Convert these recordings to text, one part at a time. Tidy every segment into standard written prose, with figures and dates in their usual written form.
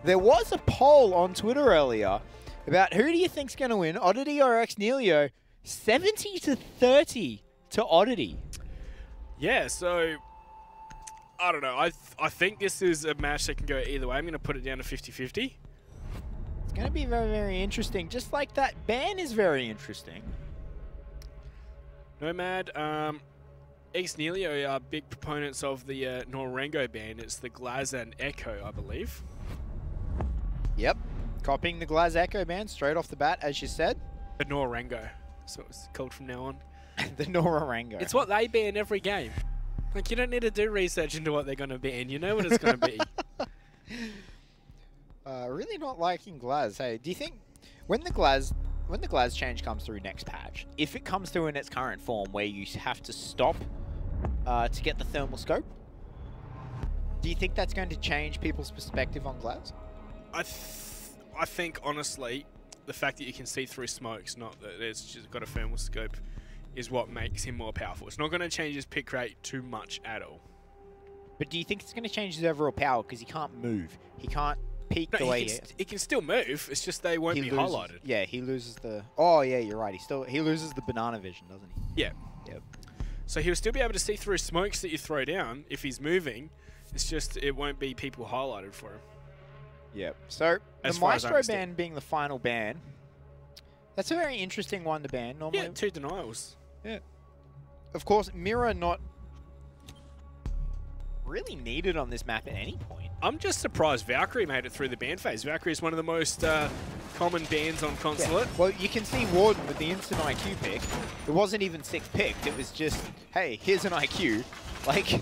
There was a poll on Twitter earlier about who do you think's going to win, Oddity or Nihilo? 70-30 to Oddity. Yeah, so I don't know. I think this is a match that can go either way. I'm going to put it down to 50-50. It's going to be very, very interesting. Just like that ban is very interesting. Nomad, Nihilo are big proponents of the Norengo ban. It's the Glaz and Echo, I believe. Yep. Copying the Glaz Echo ban straight off the bat, as you said. The Norengo. That's what it's called from now on. The Norengo. It's what they ban every game. Like, you don't need to do research into what they're going to ban. You know what it's going to be. Really not liking Glaz. Hey, do you think when the Glaz change comes through next patch, if it comes through in its current form where you have to stop to get the thermal scope, do you think that's going to change people's perspective on Glaz? I think, honestly, the fact that you can see through smokes, not that it's just got a thermal scope, is what makes him more powerful. It's not going to change his pick rate too much at all. But do you think it's going to change his overall power because he can't move? He can't peek the way he can still move. It's just they won't be highlighted. Yeah, he loses the... Oh, yeah, you're right. He loses the banana vision, doesn't he? Yeah. Yep. So he'll still be able to see through smokes that you throw down if he's moving. It's just it won't be people highlighted for him. Yep. So the Maestro ban being the final ban, that's a very interesting one to ban. Normally, yeah, 2 denials. Yeah. Of course, Mirror not really needed on this map at any point. I'm just surprised Valkyrie made it through the ban phase. Valkyrie is one of the most common bans on Consulate. Yeah. Well, you can see Warden with the instant IQ pick. It wasn't even 6 picked. It was just, hey, here's an IQ. Like...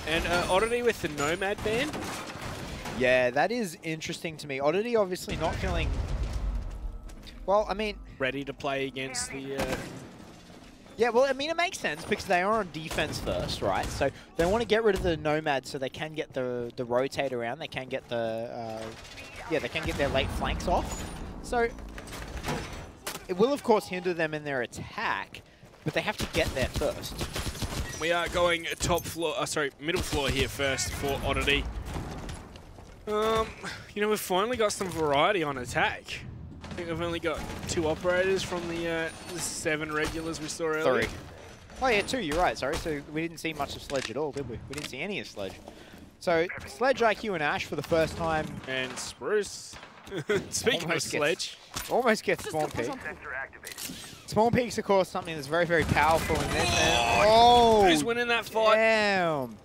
And Oddity with the Nomad ban. Yeah, that is interesting to me. Oddity obviously not feeling... Well, I mean... Ready to play against the... Yeah, well, I mean, it makes sense because they are on defense first, right? So they want to get rid of the Nomad so they can get the rotate around. They can get the... yeah, they can get their late flanks off. So it will, of course, hinder them in their attack, but they have to get there first. We are going top floor... middle floor here first for Oddity. You know, we've finally got some variety on attack. I think we've only got 2 operators from the 7 regulars we saw earlier. 3. Oh yeah, 2, you're right, sorry. So we didn't see much of Sledge at all, did we? We didn't see any of Sledge. So Sledge, IQ, and Ash for the first time. And Spruce. Speaking of Sledge. Almost gets Spawn Peak. Spawn Peak's, of course, something that's very, very powerful in this. Oh! Who's winning that fight? Damn!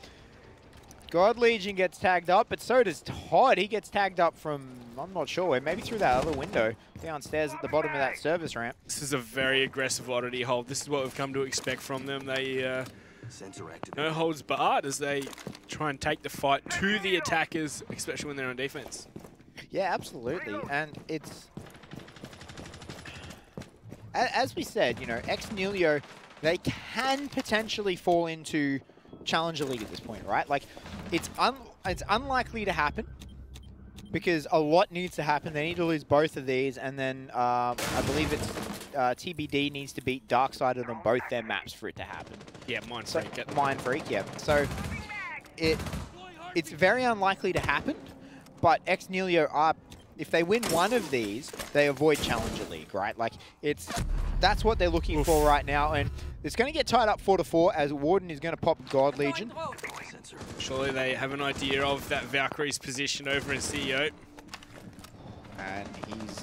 God Legion gets tagged up, but so does Todd. He gets tagged up from, I'm not sure, maybe through that other window downstairs at the bottom of that service ramp. This is a very aggressive Oddity hold. This is what we've come to expect from them. They no holds barred as they try and take the fight to the attackers, especially when they're on defense. Yeah, absolutely. And it's, as we said, you know, Nihilo, they can potentially fall into Challenger League at this point, right? Like, it's unlikely to happen because a lot needs to happen. They need to lose both of these, and then I believe it's TBD needs to beat Darksided on both their maps for it to happen. Yeah, Mind Freak. Mind Freak, yeah. So it's very unlikely to happen, but Nihilo are, if they win one of these, they avoid Challenger League, right? Like, that's what they're looking for right now, and it's going to get tied up 4-4 as Warden is going to pop God Legion. Surely they have an idea of that Valkyrie's position over in CEO. And he's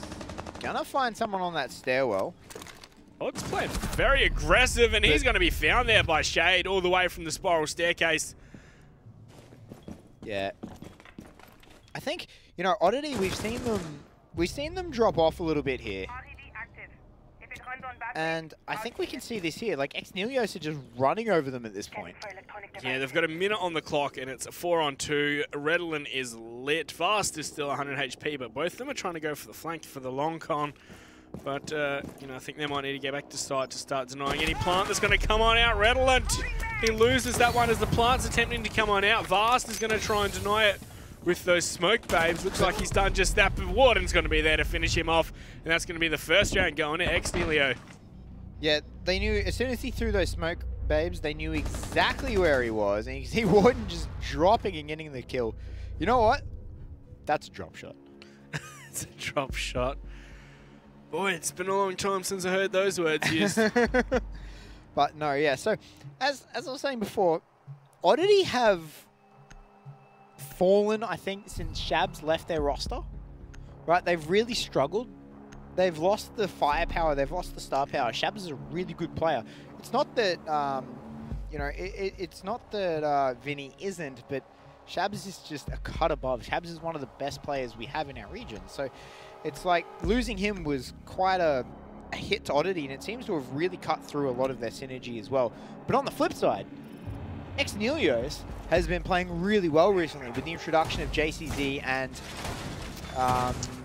going to find someone on that stairwell. Odd's playing very aggressive, and he's going to be found there by Shade all the way from the spiral staircase. Yeah. I think, you know, Oddity, we've seen them drop off a little bit here. And I think we can see this here. Like, Nihilo are just running over them at this point. Yeah, they've got a minute on the clock, and it's a 4-on-2. Redolin is lit. Vast is still 100 HP, but both of them are trying to go for the flank for the long con. But, you know, I think they might need to get back to site to start denying any plant that's going to come on out. Redolin, he loses that one as the plant's attempting to come on out. Vast is going to try and deny it with those smoke babes. Looks like he's done just that, but Warden's going to be there to finish him off, and that's going to be the first round going to Nihilo. Yeah, they knew, as soon as he threw those smoke babes, they knew exactly where he was, and you can see Warden just dropping and getting the kill. You know what? That's a drop shot. It's a drop shot. Boy, it's been a long time since I heard those words used. But no, yeah. So, as I was saying before, Oddity have fallen, I think, since Shabs left their roster. Right? They've really struggled. They've lost the firepower. They've lost the star power. Shabs is a really good player. It's not that, you know, it's not that Vinny isn't, but Shabs is just a cut above. Shabs is one of the best players we have in our region. So it's like losing him was quite a hit to Oddity, and it seems to have really cut through a lot of their synergy as well. But on the flip side, Nihilo has been playing really well recently with the introduction of JCZ and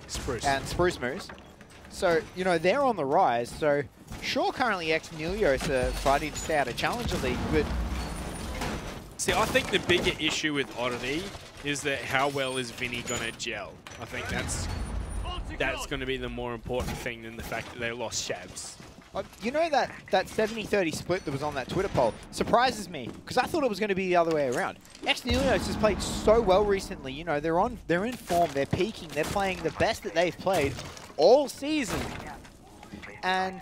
Spruce Moose. So, you know, they're on the rise. So, sure, currently Nihilo are fighting to stay out of Challenger League, but... See, I think the bigger issue with Oddity is that how well is Vinny going to gel? I think that's going to be the more important thing than the fact that they lost Shabs. You know that 70-30 split that was on that Twitter poll surprises me, because I thought it was going to be the other way around. Nihilo has played so well recently. You know, they're in form, they're peaking, they're playing the best that they've played all season. And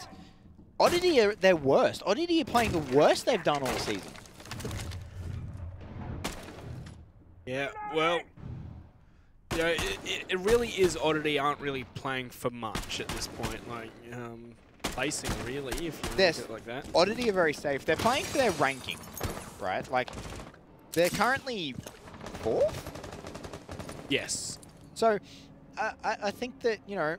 Oddity are their worst. Oddity are playing the worst they've done all season. Yeah, well, you know, it really is Oddity aren't really playing for much at this point. Like, placing really, if you look at it like that. Oddity are very safe. They're playing for their ranking, right? Like, they're currently 4th? Yes. So, I think that, you know,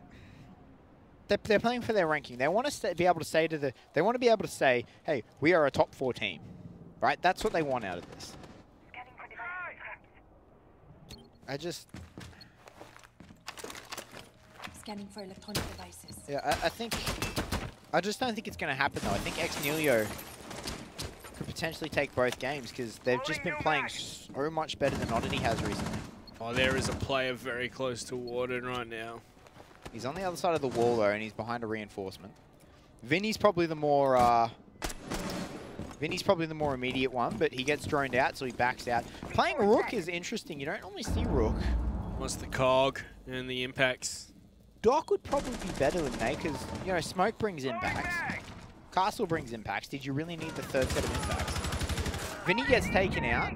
they're playing for their ranking. They want to be able to say they want to be able to say, hey, we are a top 4 team, right? That's what they want out of this. Scanning for electronic devices. Yeah, I just don't think it's going to happen though. I think Nihilo could potentially take both games because they've just been playing so much better than Oddity has recently. Oh, there is a player very close to Warden right now. He's on the other side of the wall though, and he's behind a reinforcement. Vinny's probably the more immediate one, but he gets droned out, so he backs out. Playing Rook is interesting. You don't normally see Rook. What's the cog and the impacts? Doc would probably be better than Nate, because, you know, Smoke brings impacts. Castle brings impacts. Did you really need the 3rd set of impacts? Vinny gets taken out.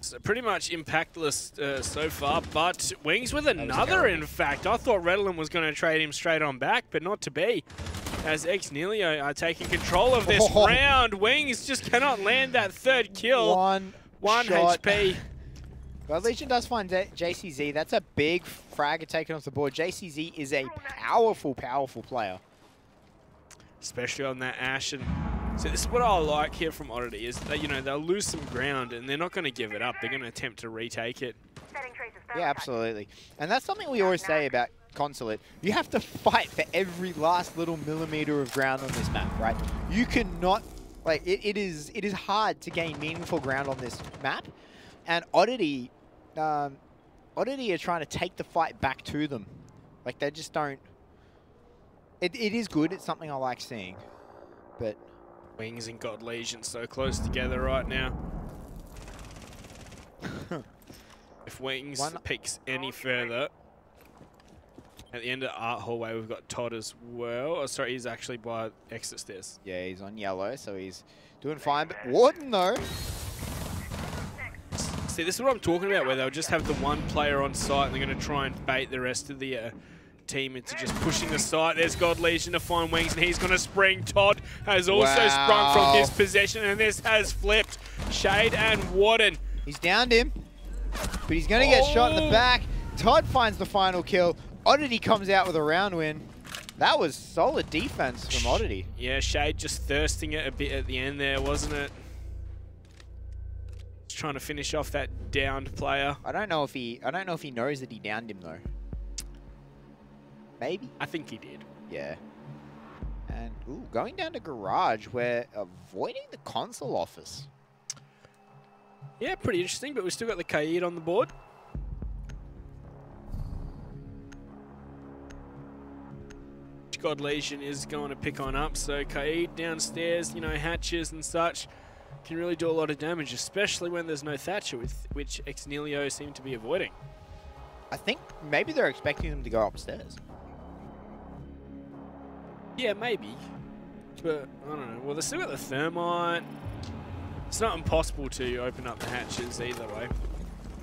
So pretty much impactless so far, but Wings with another, in fact. I thought Redolin was going to trade him straight on back, but not to be. As Nihilo are taking control of this round. Wings just cannot land that 3rd kill. One shot. HP. Well, Legion does find JCZ. That's a big frag taken off the board. JCZ is a powerful, powerful player. Especially on that Ash. And so this is what I like here from Oddity, is that, you know, they'll lose some ground and they're not going to give it up. They're going to attempt to retake it. Yeah, absolutely. And that's something we always say about Consulate. You have to fight for every last little millimeter of ground on this map, right? You cannot, like, it is hard to gain meaningful ground on this map. And Oddity are trying to take the fight back to them. Like, they just don't... It is good. It's something I like seeing. But... Wings and God Legion so close together right now. If Wings peeks any further... At the end of the art hallway, we've got Todd as well. Oh, sorry, he's actually by exit stairs. Yeah, he's on yellow, so he's doing fine. But Warden, though... See, this is what I'm talking about, where they'll just have the one player on site and they're going to try and bait the rest of the team into just pushing the site. There's God Legion to find Wings, and he's going to spring. Todd has also sprung from his possession, and this has flipped. Shade and Warden. He's downed him, but he's going to get shot in the back. Todd finds the final kill. Oddity comes out with a round win. That was solid defense from Oddity. Yeah, Shade just thirsting it a bit at the end there, wasn't it? Just trying to finish off that downed player. I don't know if he knows that he downed him though. Maybe. I think he did. Yeah. And ooh, going down to garage, we're avoiding the console office. Yeah, pretty interesting, but we've still got the Kaid on the board. God Legion is going to pick on up, so Kaid downstairs, you know, hatches and such, can really do a lot of damage, especially when there's no Thatcher, which Nihilo seem to be avoiding. I think maybe they're expecting them to go upstairs. Yeah, maybe. But, I don't know. Well, they still got the thermite. It's not impossible to open up the hatches either way.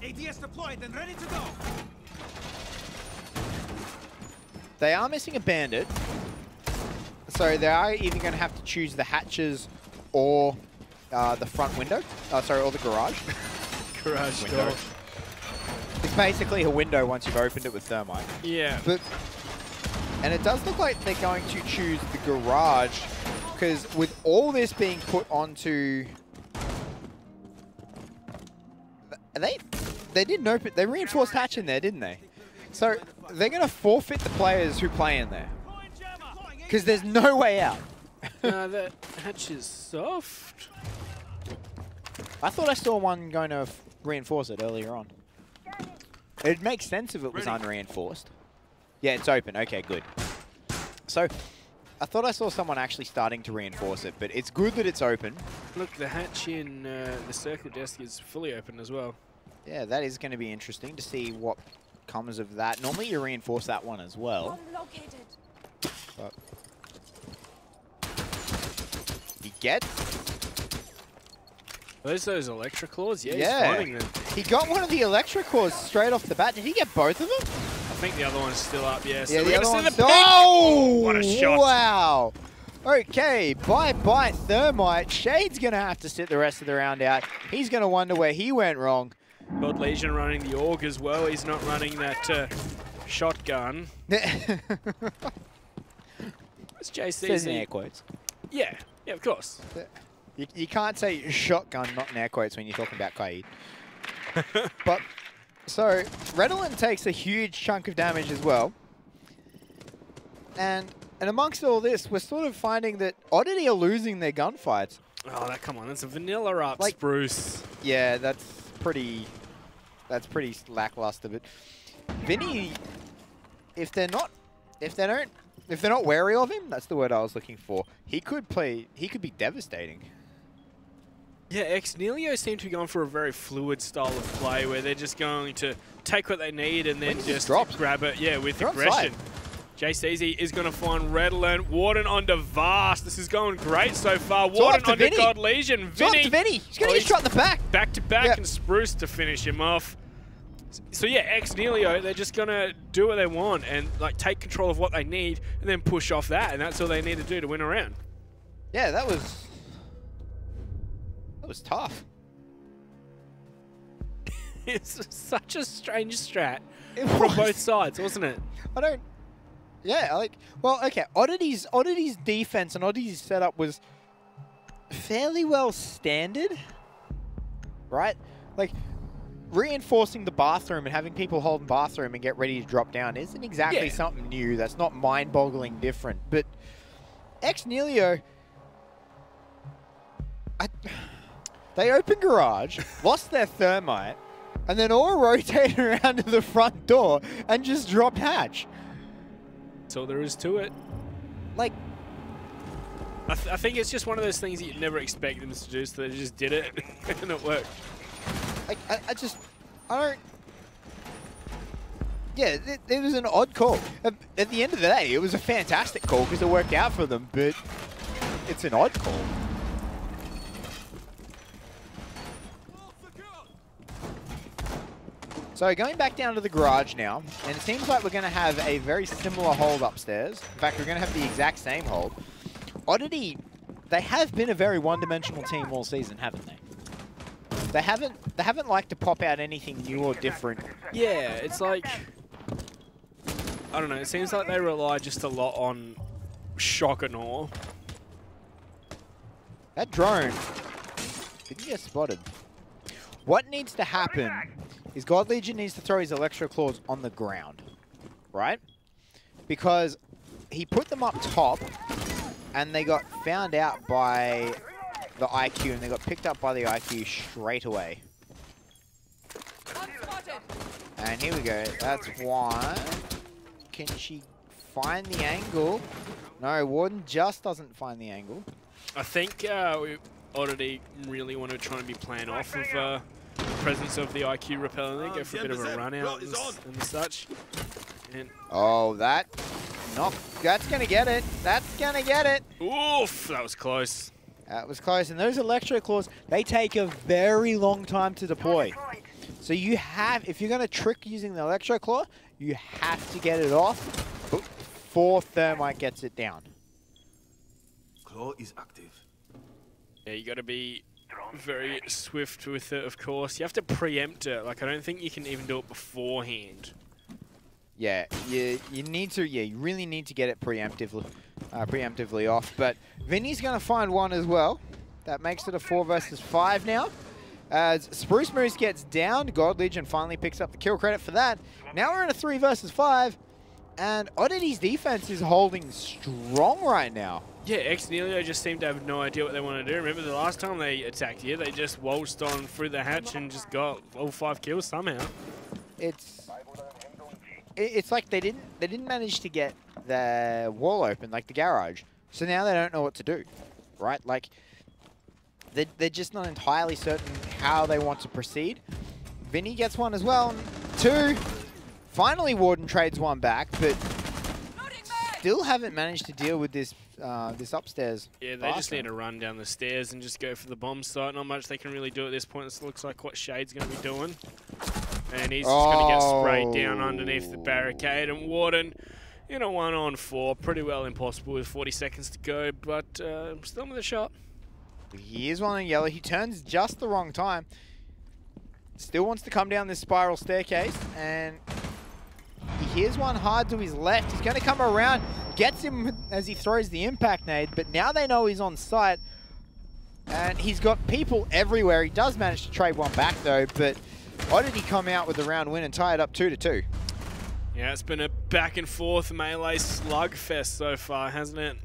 ADS deployed and ready to go. They are missing a bandit. So they are either going to have to choose the hatches or the front window. Sorry, or the garage. Garage window. door. It's basically a window once you've opened it with thermite. Yeah. And it does look like they're going to choose the garage because with all this being put onto... They didn't open... They reinforced hatch in there, didn't they? So they're going to forfeit the players who play in there. Because there's no way out. That hatch is soft. I thought I saw one going to reinforce it earlier on. It'd make sense if it was unreinforced. Yeah, it's open. Okay, good. So, I thought I saw someone actually starting to reinforce it, but it's good that it's open. Look, the hatch in the circle desk is fully open as well. Yeah, that is going to be interesting to see what comes of that. Normally you reinforce that one as well. But you get... Those electric claws? Yeah, Yeah. he's finding them. He got one of the electric claws straight off the bat. Did he get both of them? I think the other one's still up, yeah. So Yeah, we're the gonna other see one's... the pick. Oh! What a shot. Wow. Okay, bye-bye Thermite. Shade's going to have to sit the rest of the round out. He's going to wonder where he went wrong. God Legion running the AUG as well. He's not running that shotgun. It's JCZ. says in air quotes. Yeah, of course. You can't say shotgun, not in air quotes, when you're talking about Kaid. But, so, Redolent takes a huge chunk of damage as well. And amongst all this, we're sort of finding that Oddity are losing their gunfights. Oh, come on. That's a vanilla up, Like- Spruce. Yeah, that's pretty lackluster. But Vinny, if they're not wary of him, that's the word I was looking for. He could be devastating. Yeah, Nihilo seem to be going for a very fluid style of play where they're just going to take what they need and then just grab it, with aggression. JCZ is going to find Redolent. Warden onto Vast. This is going great so far. Warden onto God Legion. Vinny. He's going to get shot in the back. Back to back and Spruce to finish him off. So yeah, Nihilo, they're just going to do what they want and like take control of what they need and then push off that. And that's all they need to do to win a round. Yeah, that was tough. It's such a strange strat from both sides, wasn't it? Well, okay, Oddity's defense and Oddity's setup was fairly well standard, right? Like, reinforcing the bathroom and having people hold the bathroom and get ready to drop down isn't exactly something new. That's not mind-boggling different. But Nihilo, they opened garage, lost their thermite, and then all rotated around to the front door and just dropped hatch. That's all there is to it. Like, I think it's just one of those things that you'd never expect them to do, so they just did it and it worked. like I don't. Yeah, it was an odd call. At the end of the day, it was a fantastic call because it worked out for them, but it's an odd call. So going back down to the garage now, and it seems like we're going to have a very similar hold upstairs. In fact, we're going to have the exact same hold. Oddity, they have been a very one-dimensional team all season, haven't they? They haven't liked to pop out anything new or different. Yeah, it's like, I don't know, it seems like they rely just a lot on shock and awe. That drone didn't get spotted. What needs to happen is God Legion needs to throw his Electro Claws on the ground, right? Because he put them up top, and they got found out by the IQ, and they got picked up by the IQ straight away. And here we go. That's one. Can she find the angle? No, Warden just doesn't find the angle. I think we Oddity really want to try and be playing off of presence of the IQ repel in there, go for a bit of a run out and such. And oh, that's going to get it. That's going to get it. oof, that was close. That was close. And those electro claws, they take a very long time to deploy. So you have, if you're going to trick using the electro claw, you have to get it off before Thermite gets it down. Claw is active. Yeah, you got to be very swift with it, of course. You have to preempt it. Like, I don't think you can even do it beforehand. Yeah, you need to. Yeah, you really need to get it preemptively off. But Vinny's going to find one as well. That makes it a 4 versus 5 now. As Spruce Moose gets down, God Legion finally picks up the kill credit for that. Now we're in a 3 versus 5, and Oddity's defense is holding strong right now. Yeah, Nihilo just seemed to have no idea what they want to do. Remember the last time they attacked here, they just waltzed on through the hatch and just got all 5 kills somehow. It's like they didn't manage to get the wall open, like the garage. So now they don't know what to do, right? Like they're just not entirely certain how they want to proceed. Vinny gets one as well. 2. Finally, Warden trades one back, but still haven't managed to deal with this this upstairs. Yeah, they just need to run down the stairs and just go for the bomb site. Not much they can really do at this point. This looks like what Shade's going to be doing. And he's just going to get sprayed down underneath the barricade. And Warden, in a 1-on-4, pretty well impossible with 40 seconds to go, but still with a shot. He is one in yellow. He turns just the wrong time. Still wants to come down this spiral staircase, and he hears one hard to his left. He's going to come around, gets him as he throws the impact nade, but now they know he's on site, and he's got people everywhere. He does manage to trade one back, though, but Oddity come out with the round win and tie it up 2-2. Yeah, it's been a back and forth melee slugfest so far, hasn't it?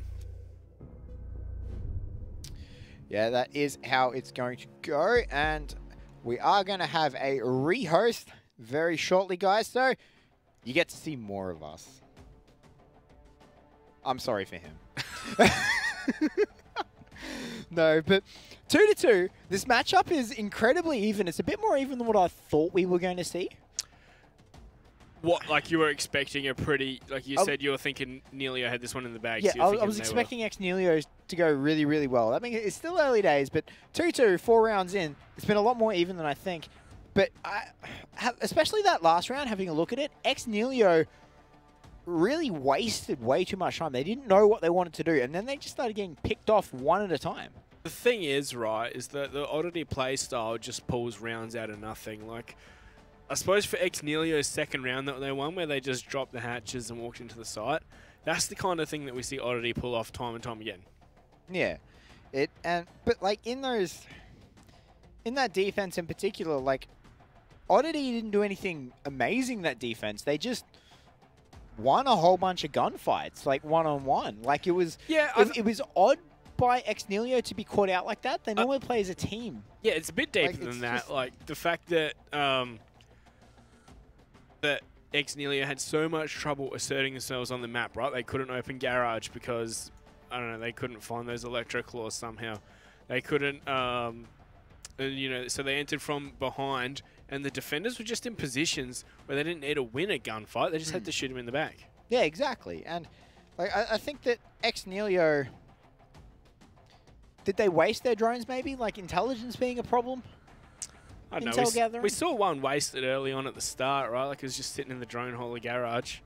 Yeah, that is how it's going to go, and we are going to have a rehost very shortly, guys, so you get to see more of us. I'm sorry for him. No, but 2-2, this matchup is incredibly even. It's a bit more even than what I thought we were going to see. What, like you were expecting a pretty, like you said, you were thinking Nihilo had this one in the bag. Yeah, so I was expecting Nihilo to go really, really well. I mean, it's still early days, but 2-2, 4 rounds in, it's been a lot more even than I think. But especially that last round, having a look at it, Nihilo really wasted way too much time. They didn't know what they wanted to do, and then they just started getting picked off one at a time. The thing is, right, is that the Oddity play style just pulls rounds out of nothing. Like, I suppose for Nihilio's second round that they won, where they just dropped the hatches and walked into the site, that's the kind of thing that we see Oddity pull off time and time again. Yeah, but like in that defense in particular, like Oddity didn't do anything amazing that defense. They just won a whole bunch of gunfights, like 1-on-1. Like it was, it was odd by Nihilo to be caught out like that. They normally play as a team. Yeah, it's a bit deeper than that. Like the fact that that Nihilo had so much trouble asserting themselves on the map, right? They couldn't open garage because, I don't know, they couldn't find those electro claws somehow. They couldn't, you know, so they entered from behind, and the defenders were just in positions where they didn't need to win a gunfight. They just had to shoot him in the back. Yeah, exactly. And like I think that Nihilo, did they waste their drones maybe? Like intelligence being a problem? I don't know. We saw one wasted early on at the start, right? Like it was just sitting in the drone hole of garage,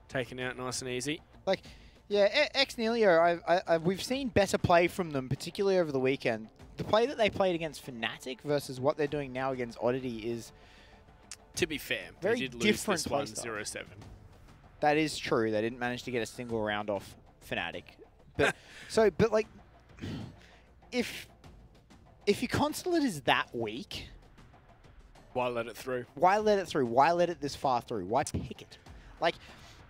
taken out nice and easy. Like, yeah, Nihilo, we've seen better play from them, particularly over the weekend. The play that they played against Fnatic versus what they're doing now against Oddity is, to be fair, very they did lose different this one 0-7. That is true. They didn't manage to get a single round off Fnatic. But but like, if your consulate is that weak, why let it through? Why let it through? Why let it this far through? Why pick it? Like,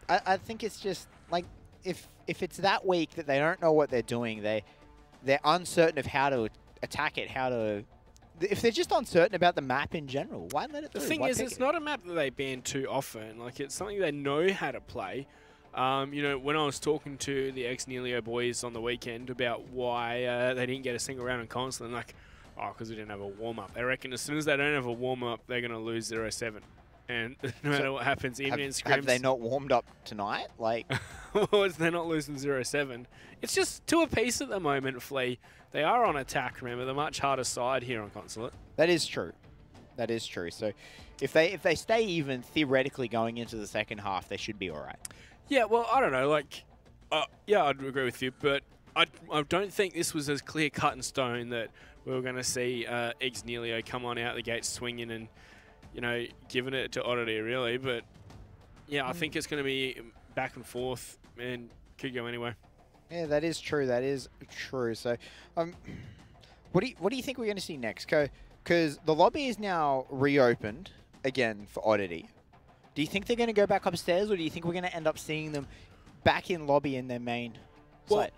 I think it's just like if it's that weak that they don't know what they're doing, they're uncertain of how to attack it, if they're just uncertain about the map in general, why let it through? The thing is, it's not a map that they ban too often. Like, it's something they know how to play. You know, when I was talking to the Nihilo boys on the weekend about why they didn't get a single round in console, and like, Oh, because we didn't have a warm-up. They reckon as soon as they don't have a warm-up, they're going to lose 0-7. And no matter what happens, even in scrims... Have they not warmed up tonight? Like, they're not losing 0-7. It's just 2 apiece at the moment, Flea. They are on attack, remember. The much harder side here on Consulate. that is true. That is true. So if they stay even, theoretically going into the second half, they should be all right. Yeah, well, I don't know. Like, yeah, I'd agree with you, but I don't think this was as clear cut in stone that we were going to see Nihilo come on out the gate swinging and, you know, giving it to Oddity, really. But, yeah, I think it's going to be back and forth and could go anywhere. Yeah, that is true. That is true. So, what do you think we're going to see next? Because the lobby is now reopened again for Oddity. Do you think they're going to go back upstairs, or do you think we're going to end up seeing them back in lobby in their main site?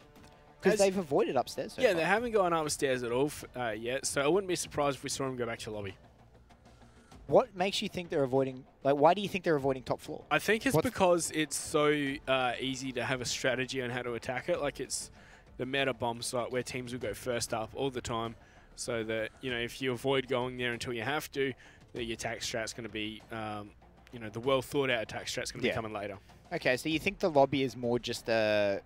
Because they've avoided upstairs so far. They haven't gone upstairs at all yet, so I wouldn't be surprised if we saw them go back to lobby. What makes you think they're avoiding... Like, why do you think they're avoiding top floor? I think it's because it's so easy to have a strategy on how to attack it. Like, it's the meta bomb site where teams will go first up all the time. So that, you know, if you avoid going there until you have to, the attack strat's going to be, you know, the well-thought-out attack strat's going to be coming later. Okay, so you think the lobby is more just a...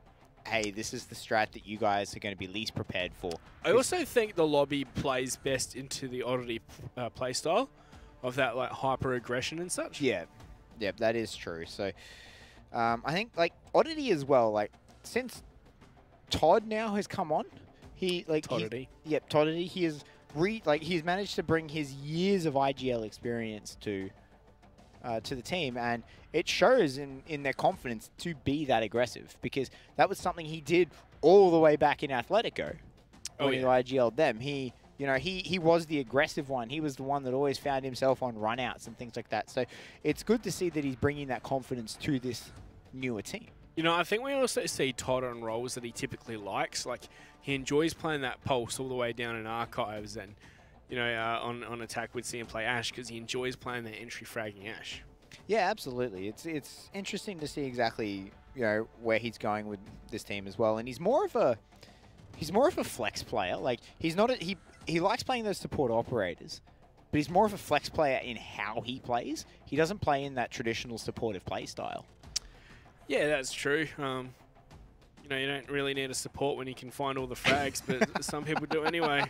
Hey, this is the strat that you guys are going to be least prepared for. I also think the lobby plays best into the Oddity playstyle of that, like, hyper-aggression and such. Yeah, that is true. So, I think, like, Oddity as well, like, since Todd now has come on, Toddity. Toddity, he has he's managed to bring his years of IGL experience to the team, and it shows in their confidence to be that aggressive, because that was something he did all the way back in Atletico when he IGL'd them. He was the aggressive one. He was the one that always found himself on runouts and things like that. So it's good to see that he's bringing that confidence to this newer team. You know, I think we also see Todd on roles that he typically likes. Like, he enjoys playing that pulse all the way down in archives, and, you know, on attack we'd see him play Ash because he enjoys playing that entry fragging Ash. Yeah, absolutely. It's interesting to see exactly, you know, where he's going with this team as well. And he's more of a flex player. Like, he's not he likes playing those support operators, but he's more of a flex player in how he plays. He doesn't play in that traditional supportive play style. Yeah, that's true. You know, you don't really need a support when you can find all the frags, but some people do anyway.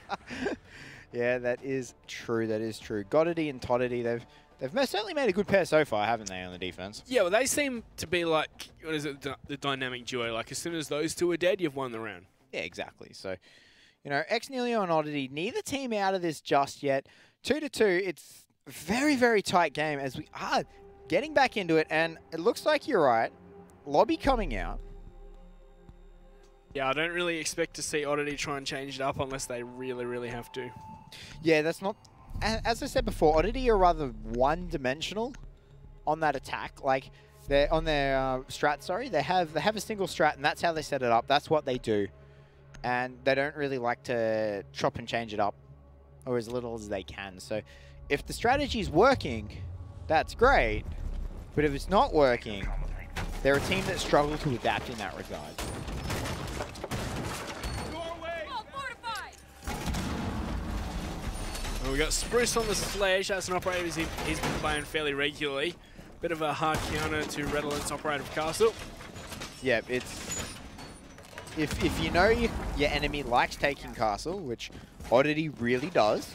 Yeah, that is true. That is true. Oddity and Toddity, they've certainly made a good pair so far, haven't they, on the defense? Yeah, well, they seem to be like, what is it, the dynamic duo. Like, as soon as those two are dead, you've won the round. Yeah, exactly. So, you know, Nihilo and Oddity, neither team out of this just yet. 2-2, it's a very, very tight game as we are getting back into it, and it looks like you're right. Lobby coming out. Yeah, I don't really expect to see Oddity try and change it up unless they really, really have to. Yeah, that's not... As I said before, Oddity are rather one-dimensional on that attack. Like, they're on their strat, sorry. They have a single strat, and that's how they set it up. That's what they do. And they don't really like to chop and change it up, or as little as they can. So if the strategy is working, that's great. But if it's not working, they're a team that struggle to adapt in that regard. Well, we got Spruce on the sledge. That's an operator he's been playing fairly regularly. Bit of a hard counter to Redolent's operator of Castle. Yeah, it's... If you know your enemy likes taking Castle, which Oddity really does,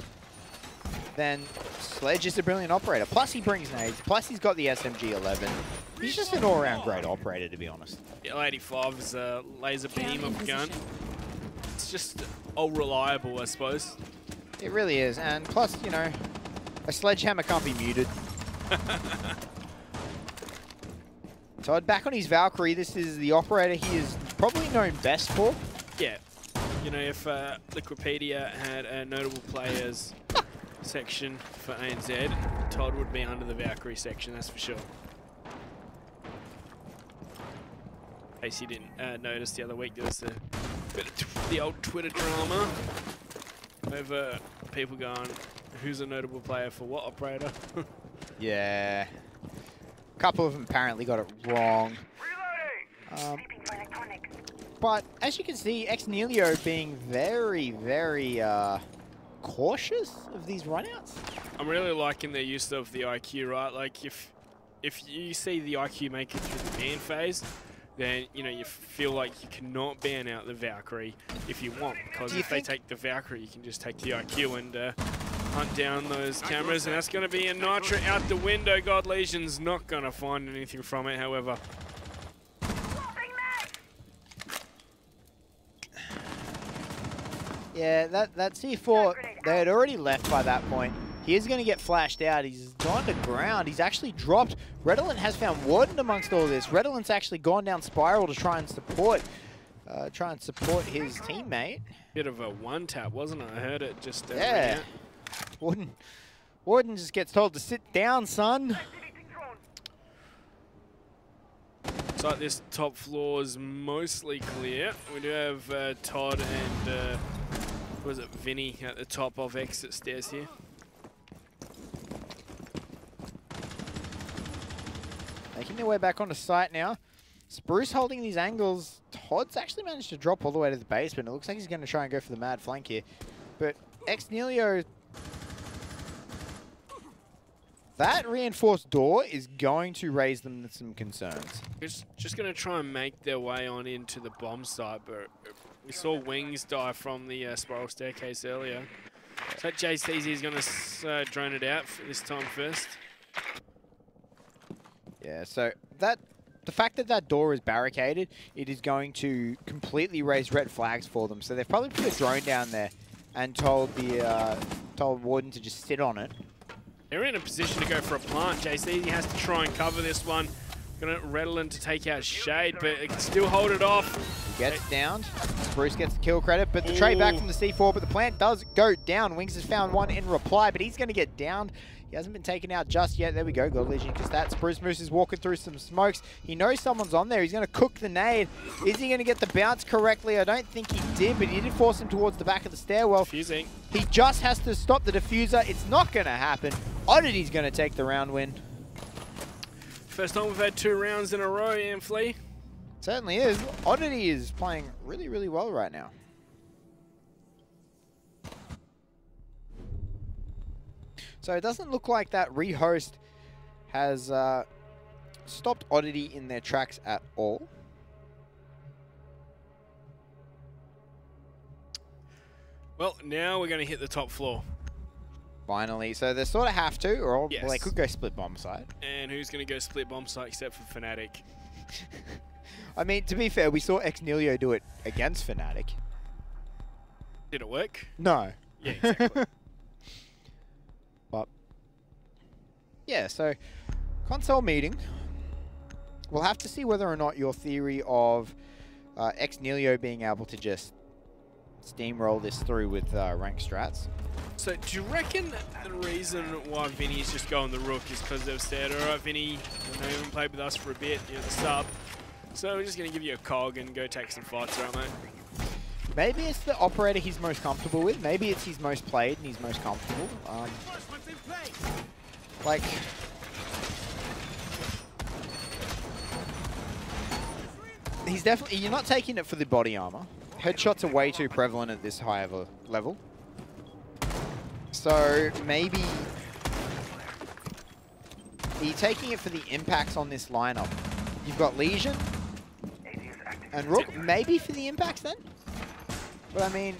then Sledge is a brilliant operator. Plus he brings nades, plus he's got the SMG-11. He's just an all-around great operator, to be honest. Yeah, 85 is a laser beam of a gun. It's just all reliable, I suppose. It really is, and plus, you know, a sledgehammer can't be muted. Todd back on his Valkyrie. This is the operator he is probably known best for. Yeah. You know, if Liquipedia had a notable players section for ANZ, Todd would be under the Valkyrie section, that's for sure. In case you didn't notice the other week, there was a bit of the old Twitter drama over people going, who's a notable player for what operator? Yeah. A couple of them apparently got it wrong. But as you can see, Nihilo being very, very cautious of these runouts. I'm really liking their use of the IQ, right? Like if you see the IQ make it through the ban phase, then you feel like you cannot ban out the Valkyrie if you want, because if they take the Valkyrie, you can just take the IQ and hunt down those cameras, and that's going to be a Nitra out the window. God Legion's not going to find anything from it, however. Yeah, that C4, they had already left by that point. He is going to get flashed out. He's gone to ground. He's actually dropped. Redolin has found Warden amongst all this. Redolin's actually gone down Spiral to try and support his teammate. Bit of a one-tap, wasn't it? I heard it just yeah. Warden just gets told to sit down, son. Looks like this top floor is mostly clear. We do have Todd and was it Vinny at the top of exit stairs here. Making their way back onto site now. Spruce holding these angles. Todd's actually managed to drop all the way to the basement. It looks like he's going to try and go for the mad flank here. But Nihilo, that reinforced door is going to raise them some concerns. It's just going to try and make their way on into the bomb site, but we saw Wings die from the spiral staircase earlier. So JCZ is going to drone it out for this time first. Yeah, so the fact that that door is barricaded, it is going to completely raise red flags for them. So they've probably put a drone down there and told Warden to just sit on it. They're in a position to go for a plant. JC has to try and cover this one. Gonna Redolin to take out Shade, but it can still hold it off. He gets downed. Spruce gets the kill credit, but the trade back from the C4, but the plant does go down. Wings has found one in reply, but he's going to get downed. He hasn't been taken out just yet. There we go. God Legion because that. Spruce Moose is walking through some smokes. He knows someone's on there. He's going to cook the nade. Is he going to get the bounce correctly? I don't think he did, but he did force him towards the back of the stairwell. Defusing. He just has to stop the diffuser. It's not going to happen. Oddity's going to take the round win. First time we've had 2 rounds in a row, Ian Flea. Certainly is. Oddity is playing really, really well right now. So it doesn't look like that rehost has stopped Oddity in their tracks at all. Well, now we're going to hit the top floor. Finally. So they sort of have to, or yes. Well, they could go split bomb site. And who's going to go split bomb site except for Fnatic? I mean, to be fair, we saw Nihilo do it against Fnatic. Did it work? No. Yeah, exactly. But yeah, so console meeting. We'll have to see whether or not your theory of Nihilo being able to just steamroll this through with rank strats. So do you reckon the reason why Vinny's just going the Rook is because they've said, all right, Vinny, I know you haven't played with us for a bit, you're the sub, so we're just going to give you a cog and go take some fights around, mate. Maybe it's the operator he's most comfortable with. Maybe it's his most played and he's most comfortable. Like, he's definitely, you're not taking it for the body armor. Headshots are way too prevalent at this high of a level. So maybe you're taking it for the impacts on this lineup. You've got Legion and Rook, maybe for the impacts then? But I mean,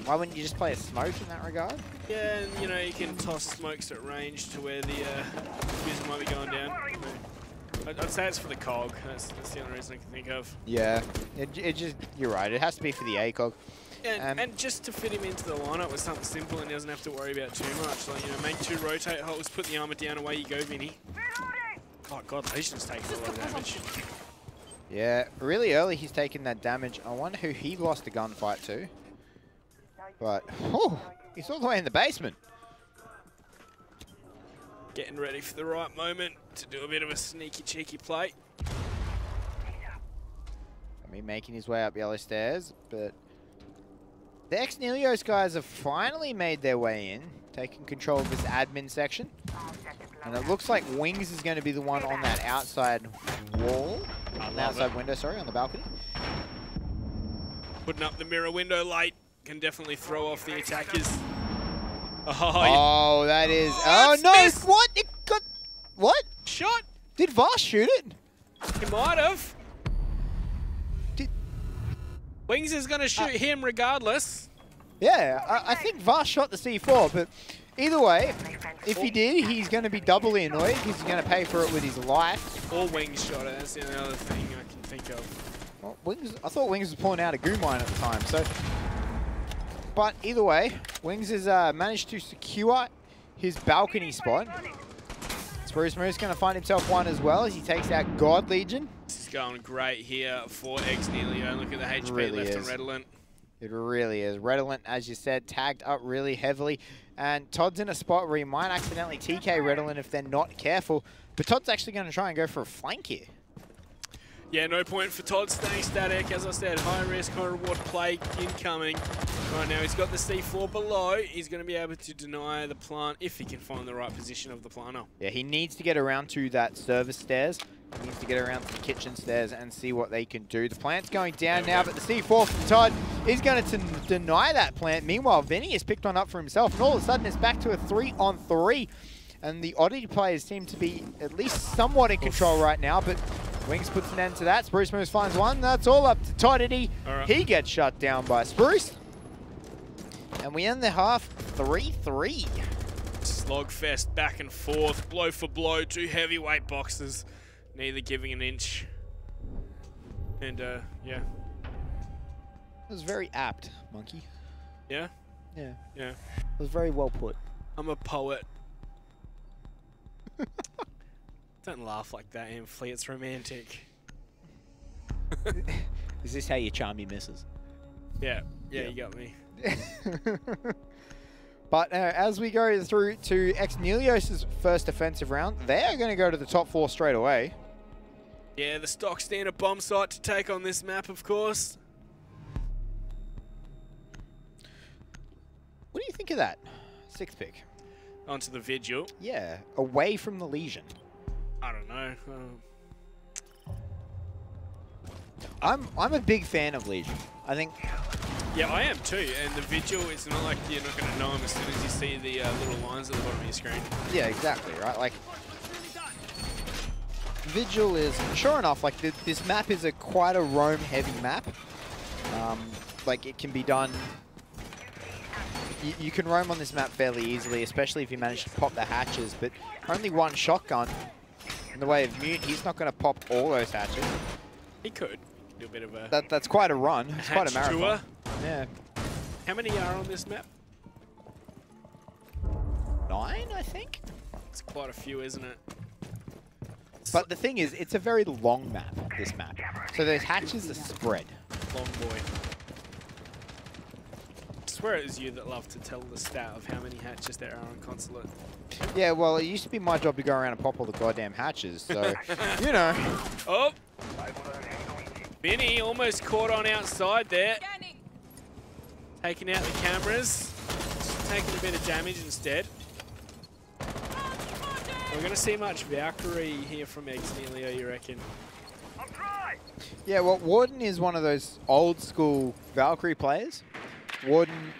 why wouldn't you just play a smoke in that regard? Yeah, and you know, you can toss smokes at range to where the diffuser might be going down. I'd say it's for the cog. That's the only reason I can think of. Yeah, it just, you're right. It has to be for the ACOG. And just to fit him into the lineup with something simple and he doesn't have to worry about too much. Like, you know, make 2 rotate holes, put the armor down, away you go, Vinny. Oh God, Legion's taking a lot of damage. Yeah, really early he's taken that damage. I wonder who he lost the gunfight to. But, oh, he's all the way in the basement. Getting ready for the right moment to do a bit of a sneaky, cheeky play. I mean, making his way up yellow stairs, but the Nihilo guys have finally made their way in, taking control of this admin section. And it looks like Wings is going to be the one on that outside wall. On the outside window, sorry, on the balcony. Putting up the mirror window light can definitely throw off the attackers. Oh, that is... Oh, Oh, it's no! missed. What? It got... What? Shot. Did Vars shoot it? He might have. Did... Wings is going to shoot him regardless. Yeah, I think Vars shot the C4, but either way, if he did, he's going to be doubly annoyed because he's going to pay for it with his life. Or Wings shot it. That's the only other thing I can think of. Well, Wings, I thought Wings was pulling out a goo mine at the time, so... But either way, Wings has managed to secure his balcony spot. Spruce Moose going to find himself one as well as he takes out God Legion. This is going great here for Nihilo. Look at the HP really left is. on Redolent. It really is. Redolent, as you said, tagged up really heavily. And Todd's in a spot where he might accidentally TK Redolent if they're not careful. But Todd's actually going to try and go for a flank here. Yeah, no point for Todd staying static. As I said, high risk, high reward play incoming. Right now, he's got the C4 below. He's going to be able to deny the plant if he can find the right position of the planter. Yeah, he needs to get around to that service stairs. He needs to get around to the kitchen stairs and see what they can do. The plant's going down now, but the C4 from Todd is going to deny that plant. Meanwhile, Vinny has picked one up for himself, and all of a sudden it's back to a 3-on-3. And the Oddity players seem to be at least somewhat in control right now, but Wings puts an end to that. Spruce Moose finds one. That's all up to Toddity. Right. He gets shut down by Spruce. And we end the half 3-3. Slogfest back and forth, blow for blow, two heavyweight boxes, neither giving an inch. And yeah. It was very apt, Monkey. Yeah? Yeah. Yeah. It was very well put. I'm a poet. Don't laugh like that, Amphley. It's romantic. Is this how you charm your missus? Yeah. Yeah, you got me. But as we go through to Nihilios' first offensive round, they're going to go to the top 4 straight away. Yeah, the stock standard bomb site to take on this map, of course. What do you think of that? 6th pick. Onto the Vigil. Yeah, away from the Legion. I don't know. I'm a big fan of Legion. I think... Yeah, I am too. And the Vigil, it's not like you're not going to know him as soon as you see the little lines at the bottom of your screen. Yeah, exactly, right? Like, Vigil is, sure enough, like this map is quite a roam-heavy map. Like, it can be done... You can roam on this map fairly easily, especially if you manage to pop the hatches, but only one shotgun. In the way of Mute, he's not going to pop all those hatches. He could do a bit of a... That's quite a run. It's quite a marathon. Tour. Yeah. How many are on this map? 9, I think? It's quite a few, isn't it? But the thing is, it's a very long map, this map. So those hatches are spread. Long boy. I swear it was you that loved to tell the stat of how many hatches there are on Consulate. Yeah, well, it used to be my job to go around and pop all the goddamn hatches, so, you know. Oh! Vinny almost caught on outside there. Taking out the cameras. Just taking a bit of damage instead. We're going to see much Valkyrie here from Nihilo, you reckon? Yeah, well, Warden is one of those old school Valkyrie players. Warden,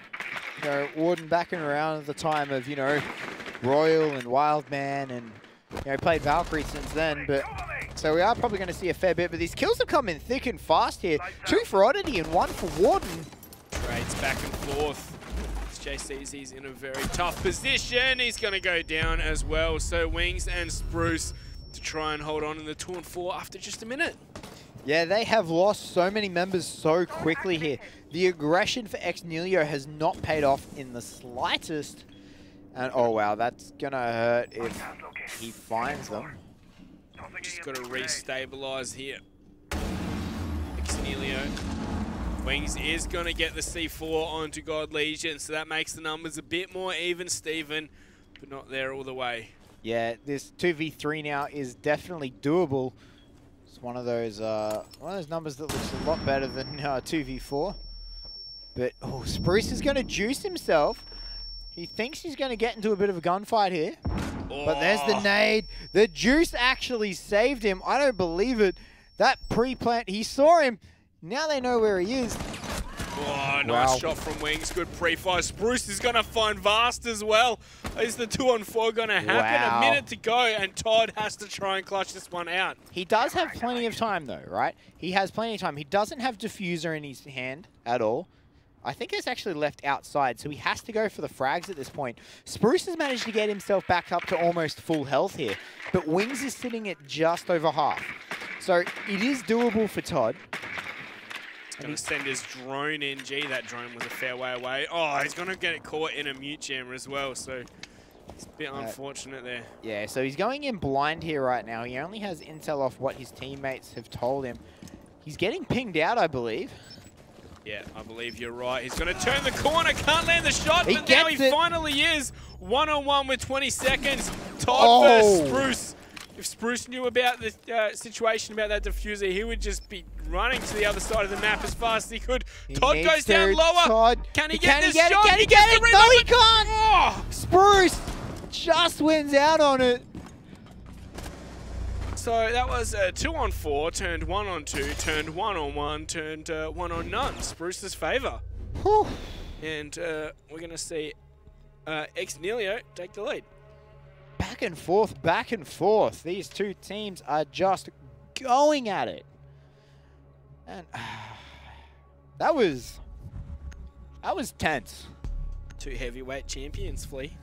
you know, Warden back and around at the time of, you know, Royal and Wildman, and, you know, played Valkyrie since then, but so we are probably going to see a fair bit, but these kills have come in thick and fast here. 2 for Oddity and 1 for Warden. Trades back and forth. JCZ's in a very tough position. He's going to go down as well. So Wings and Spruce to try and hold on in the 2-4 after just a minute. Yeah, they have lost so many members so quickly here. The aggression for Nihilo has not paid off in the slightest. And oh wow, that's going to hurt if he finds them. Just got to restabilize here. Nihilo. Wings is going to get the C4 onto God Legion, so that makes the numbers a bit more even, Steven, but not there all the way. Yeah, this 2v3 now is definitely doable. It's one of those numbers that looks a lot better than 2v4. But oh, Spruce is going to juice himself. He thinks he's going to get into a bit of a gunfight here. Oh. But there's the nade. The juice actually saved him. I don't believe it. That pre-plant, he saw him. Now they know where he is. Oh, nice shot from Wings. Good pre-fire. Spruce is going to find Vast as well. Is the 2-on-4 going to happen? A minute to go, and Todd has to try and clutch this one out. He does have plenty of time, though, right? He has plenty of time. He doesn't have Diffuser in his hand at all. I think it's actually left outside, so he has to go for the frags at this point. Spruce has managed to get himself back up to almost full health here, but Wings is sitting at just over half. So it is doable for Todd. He's going to send his drone in. Gee, that drone was a fair way away. Oh, he's going to get it caught in a mute jammer as well, so it's a bit unfortunate there. Yeah, so he's going in blind here right now. He only has intel off what his teammates have told him. He's getting pinged out, I believe. Yeah, I believe you're right. He's going to turn the corner, can't land the shot, but now he finally is. 1-on-1 with 20 seconds. Todd versus Spruce. If Spruce knew about the situation about that diffuser, he would just be running to the other side of the map as fast as he could. Todd goes down lower. Can he get this shot? Can he get it? No, he can't! Oh. Spruce just wins out on it. So that was 2-on-4, turned 1-on-2, turned 1-on-1, turned 1-on-none. Spruce's favour. And we're going to see Nihilo take the lead. Back and forth, back and forth. These two teams are just going at it. And that was tense. Two heavyweight champions, Flea.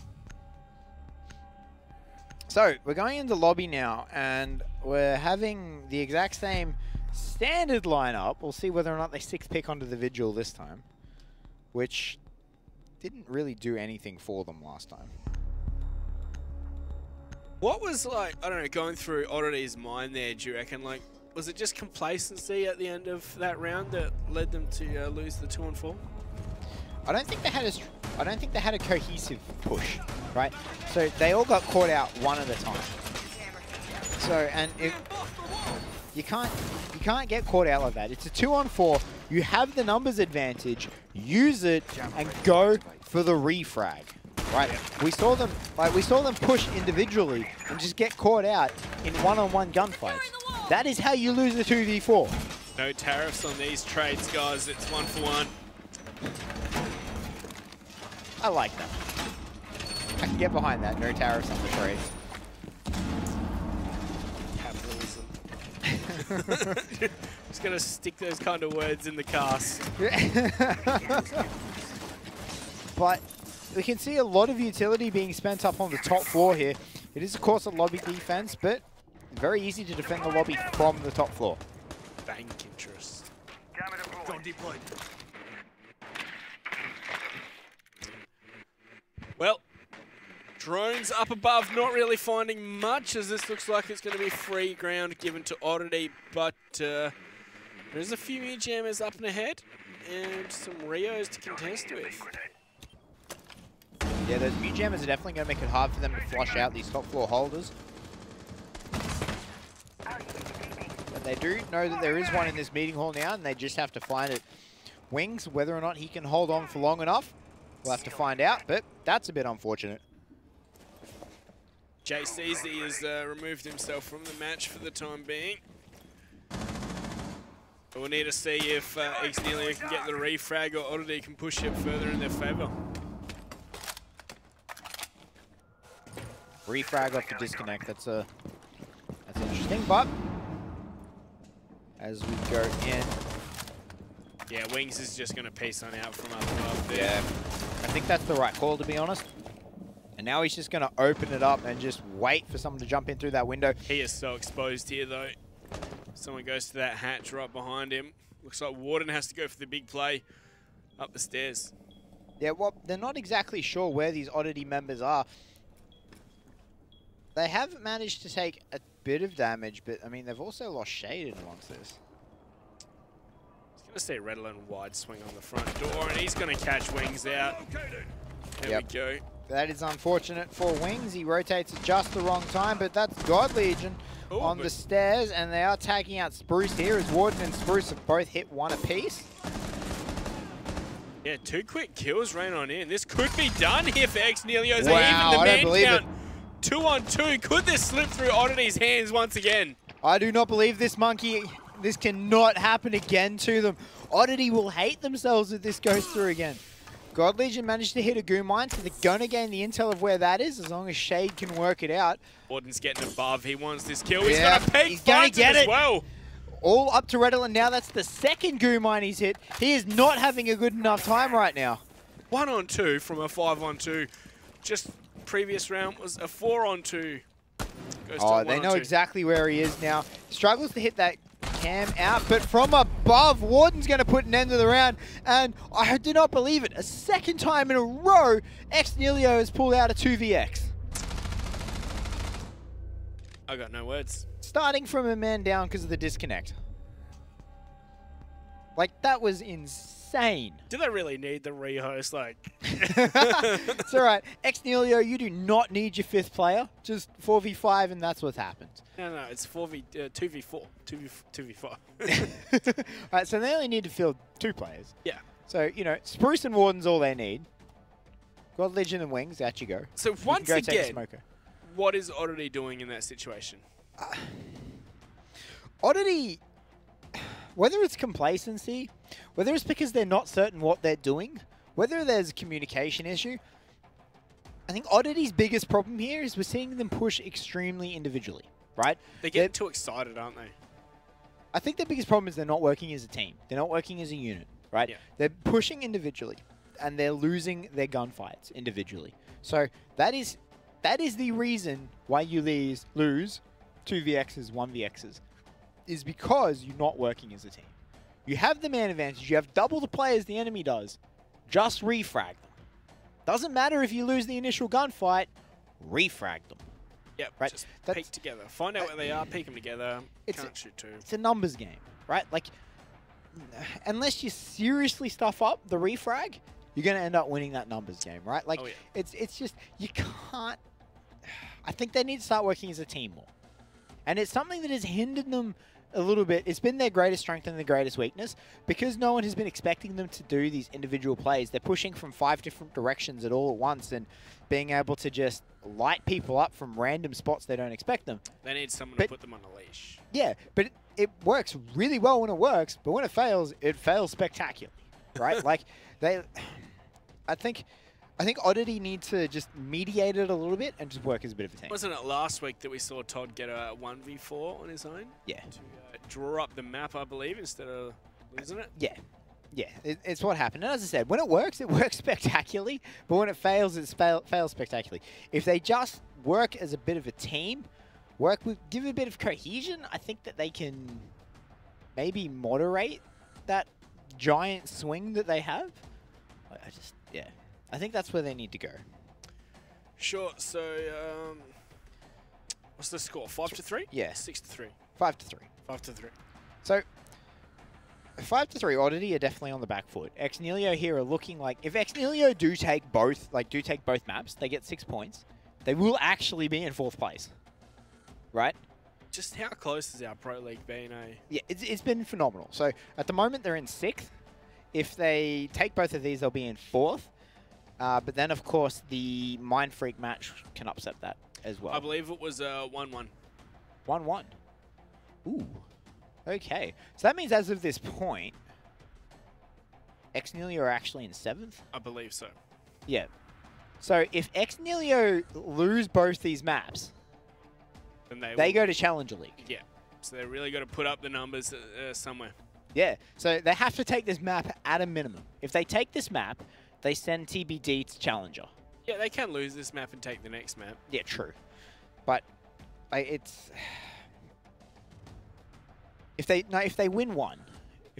So we're going into lobby now, and we're having the exact same standard lineup. We'll see whether or not they 6-pick onto the Vigil this time, which didn't really do anything for them last time. What was, like, I don't know, going through Oddity's mind there, do you reckon? Like, was it just complacency at the end of that round that led them to lose the 2-on-4? I don't think they had a cohesive push, right? So they all got caught out one at a time. So, and you can't get caught out like that. It's a 2-on-4. You have the numbers advantage. Use it and go for the refrag. Right, we saw them push individually and just get caught out in one-on-one gunfights. That is how you lose the 2v4. No tariffs on these trades, guys. It's 1-for-1. I like that. I can get behind that. No tariffs on the trades. Capitalism. Just gonna stick those kind of words in the cast. But we can see a lot of utility being spent up on the top floor here. It is, of course, a lobby defense, but very easy to defend the lobby from the top floor. Bank interest. Deployed. Well, drones up above, not really finding much, as this looks like it's going to be free ground given to Oddity, but there's a few jammers up and ahead, and some Rios to contest with. Yeah, those mute jammers are definitely going to make it hard for them to flush out these top floor holders. But they do know that there is one in this meeting hall now, and they just have to find it. Wings, whether or not he can hold on for long enough, we'll have to find out, but that's a bit unfortunate. JCZ has removed himself from the match for the time being. But we'll need to see if Nihilo can get the refrag or Oddity can push it further in their favour. Refrag off the disconnect, that's interesting, but as we go in. Yeah, Wings is just going to piece on out from up above there. Yeah, I think that's the right call, to be honest. And now he's just going to open it up and just wait for someone to jump in through that window. He is so exposed here, though. Someone goes to that hatch right behind him. Looks like Warden has to go for the big play up the stairs. Yeah, well, they're not exactly sure where these Oddity members are. They have managed to take a bit of damage, but, I mean, they've also lost Shade in amongst this. I was going to say Redland wide swing on the front door, and he's going to catch Wings out. There we go. That is unfortunate for Wings. He rotates at just the wrong time, but that's God Legion on the stairs, and they are tagging out Spruce here, as Warden and Spruce have both hit one apiece. Yeah, 2 quick kills rain on in. This could be done here for Nihilo. Wow, even the I don't believe count. it. 2-on-2. Could this slip through Oddity's hands once again? I do not believe this monkey This cannot happen again to them. Oddity will hate themselves if this goes through again. God Legion managed to hit a Goo Mine, so they're going to gain the intel of where that is, as long as Shade can work it out. Warden's getting above. He wants this kill. He's Yeah, going to peek. he's gonna get as it. well. All up to Redel, and now that's the second Goo Mine he's hit. He is not having a good enough time right now. 1-on-2 from a 5-on-2. Just previous round was a 4-on-2. They know exactly where he is now. Struggles to hit that cam out, but from above, Warden's going to put an end to the round. And I do not believe it. A second time in a row, Nihilo has pulled out a 2vx. I got no words. Starting from a man down because of the disconnect. Like, that was insane. Do they really need the rehost? Like, it's all right. Nihilo, you do not need your 5th player. Just 4v5, and that's what's happened. no, it's 2v4. 2v5. All right, so they only need to field 2 players. Yeah. So, you know, Spruce and Warden's all they need. God Legion and Wings, out you go. So You once can go take a again, smoker. what is Oddity doing in that situation? Oddity, whether it's complacency, whether it's because they're not certain what they're doing, whether there's a communication issue, I think Oddity's biggest problem here is we're seeing them push extremely individually, right? They're getting too excited, aren't they? I think the biggest problem is they're not working as a team. They're not working as a unit, right? Yeah. They're pushing individually, and they're losing their gunfights individually. So that is the reason why you lose 2vx's, 1vx's, is because you're not working as a team. You have the man advantage. You have double the players the enemy does. Just refrag them. Doesn't matter if you lose the initial gunfight, refrag them. Yep, right? just peek together. Find out where they are, peek them together. Can't shoot two. It's a numbers game, right? Like, unless you seriously stuff up the refrag, you're going to end up winning that numbers game, right? Like, it's just, you can't... I think they need to start working as a team more. And it's something that has hindered them a little bit. It's been their greatest strength and their greatest weakness. Because no one has been expecting them to do these individual plays, they're pushing from 5 different directions at all at once and being able to just light people up from random spots they don't expect them. They need someone to put them on a leash. Yeah, but it works really well when it works, but when it fails spectacularly, right? Like, I think Oddity need to just mediate it a little bit and just work as a bit of a team. Wasn't it last week that we saw Todd get a 1v4 on his own? Yeah. To draw up the map, I believe, instead of losing it? Yeah. Yeah, it's what happened. And as I said, when it works spectacularly, but when it fails, it fails spectacularly. If they just work as a bit of a team, give a bit of cohesion, I think that they can maybe moderate that giant swing that they have. I think that's where they need to go. Sure. So, what's the score? 5-3? Yeah. 6-3. 5-3. 5-3. So, 5-3, Oddity are definitely on the back foot. Nihilo here are looking like, if Nihilo do take both maps, they get 6 points. They will actually be in 4th place, right? Just how close has our Pro League been, eh? Yeah, it's been phenomenal. So at the moment they're in 6th. If they take both of these, they'll be in 4th. But then, of course, the Mind Freak match can upset that as well. I believe it was 1-1. 1-1. Ooh. Okay. So that means as of this point, Nihilo are actually in 7th? I believe so. Yeah. So if Nihilo lose both these maps, then they go to Challenger League. Yeah. So they really got to put up the numbers somewhere. Yeah. So they have to take this map at a minimum. If they take this map, they send TBD to Challenger. Yeah, they can lose this map and take the next map. Yeah, true. But it's... If they win one,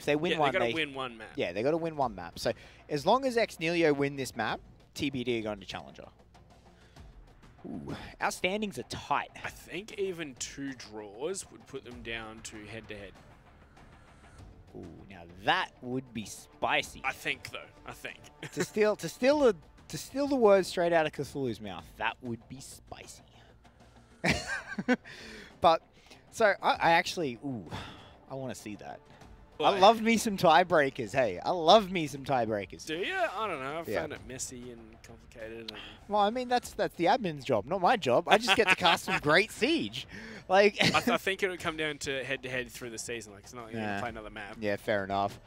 they got to win one map. Yeah, they got to win one map. So as long as Nihilo win this map, TBD are going to Challenger. Ooh, our standings are tight. I think even 2 draws would put them down to head-to-head. Ooh, now that would be spicy. I think, though. I think. to steal the words straight out of Cthulhu's mouth, that would be spicy. But so I actually, I want to see that. I love me some tiebreakers. Hey, I love me some tiebreakers. Do you? I don't know. I found it messy and complicated. And well, I mean, that's the admin's job, not my job. I just get to cast some great Siege. Like, I think it would come down to head-to-head through the season. Like, it's not going to play another map. Yeah, fair enough.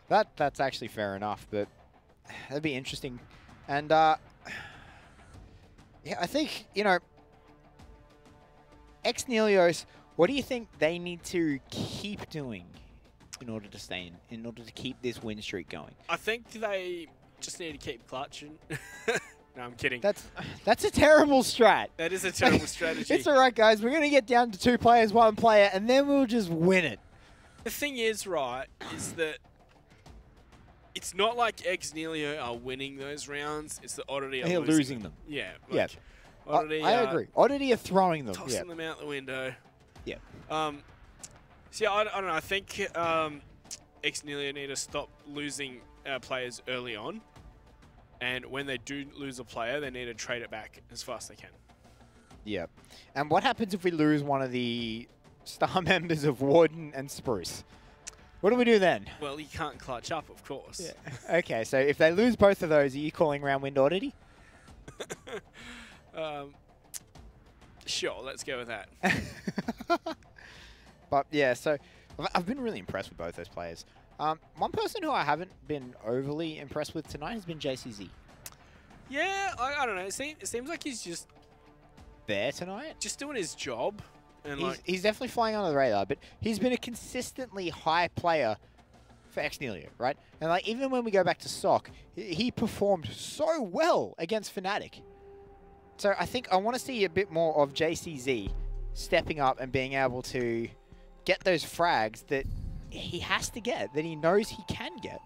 That's actually fair enough, but that'd be interesting. And yeah, I think, you know, ex-Nihilios, what do you think they need to keep doing in order to stay in order to keep this win streak going? I think they just need to keep clutching. No, I'm kidding. That's a terrible strat. That is a terrible strategy. It's all right, guys. We're going to get down to 2 players, 1 player, and then we'll just win it. The thing is, right, is that it's not like ex-Nihilo are winning those rounds. It's the Oddity are losing them. Yeah. Like Oddity, I agree. Oddity are throwing them. Tossing them out the window. Yeah. So yeah, I don't know. I think ex-Nihilo need to stop losing players early on. And when they do lose a player, they need to trade it back as fast as they can. Yeah. And what happens if we lose one of the star members of Warden and Spruce? What do we do then? Well, you can't clutch up, of course. Yeah. Okay, so if they lose both of those, are you calling round wind Oddity? Sure, let's go with that. But yeah, so I've been really impressed with both those players. One person who I haven't been overly impressed with tonight has been JCZ. Yeah, I don't know. It seems like he's just there tonight. Just doing his job. And he's definitely flying under the radar, but he's been a consistently high player for ex-Nihilo, right? And like even when we go back to SOC, he performed so well against Fnatic. So I think I want to see a bit more of JCZ stepping up and being able to get those frags that he has to get, that he knows he can get.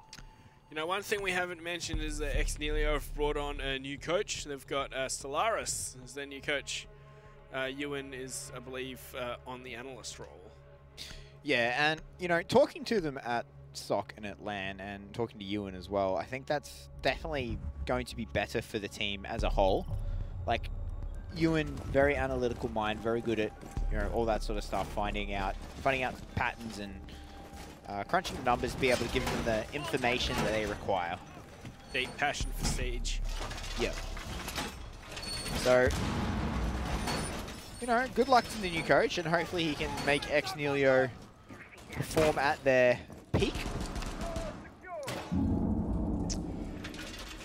You know, one thing we haven't mentioned is that ex-Nihilo have brought on a new coach. They've got Stellaris as their new coach. Ewan is, I believe, on the analyst role. Yeah, and, you know, talking to them at SOC and at LAN and talking to Ewan as well, I think that's definitely going to be better for the team as a whole. Like, Ewan, very analytical mind, very good at, you know, all that sort of stuff, finding out patterns and crunching the numbers to be able to give them the information that they require. Deep passion for Siege. Yeah. So, you know, good luck to the new coach, and hopefully he can make ex-Nihilo perform at their peak.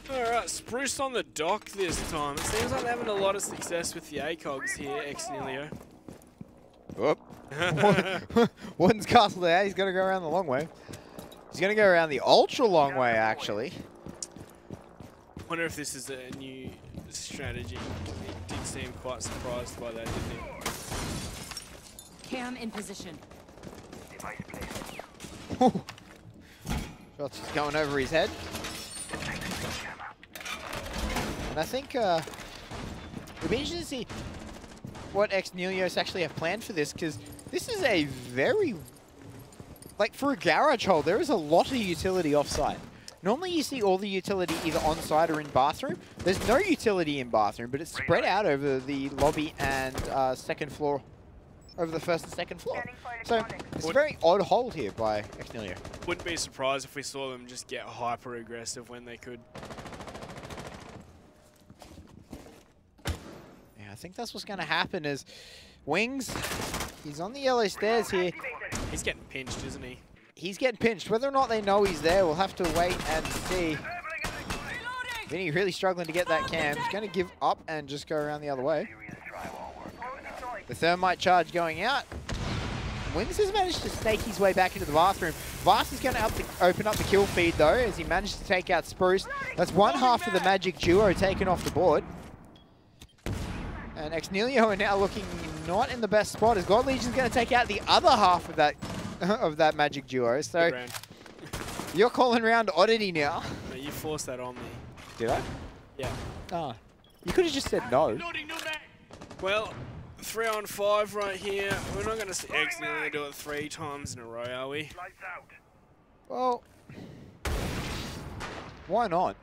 Alright, Spruce on the dock this time. It seems like they're having a lot of success with the ACOGs here, ex-Nihilo. Whoop. Warden's castle there. He's going to go around the long way. He's going to go around the ultra long way, actually. Wonder if this is a new strategy. He did seem quite surprised by that, didn't he? Cam in position. Shots just going over his head. And I think it'll be interesting to see what ex-Nihilios actually have planned for this, because this is a very, like, for a garage hole, there is a lot of utility off-site. Normally you see all the utility either on-site or in bathroom. There's no utility in bathroom, but it's spread out over the lobby and second floor, over the first and second floor. So it's a very odd hold here by ex-Nihilo. Wouldn't be surprised if we saw them just get hyper-aggressive when they could. I think that's what's going to happen is Wings, he's on the yellow stairs here. He's getting pinched, isn't he? He's getting pinched. Whether or not they know he's there, we'll have to wait and see. Vinny really struggling to get that cam. He's going to give up and just go around the other way. The thermite charge going out. Wings has managed to snake his way back into the bathroom. Vast is going to open up the kill feed, though, as he managed to take out Spruce. That's one half of the Magic Duo taken off the board. And ex-Nihilo are now looking not in the best spot, as God Legion's going to take out the other half of that Magic Duo. So you're calling round Oddity now. No, you forced that on me. Did I? Yeah. Ah, you could have just said no. Well, 3-on-5 right here. We're not going to see ex-Nihilo do it 3 times in a row, are we? Well, why not?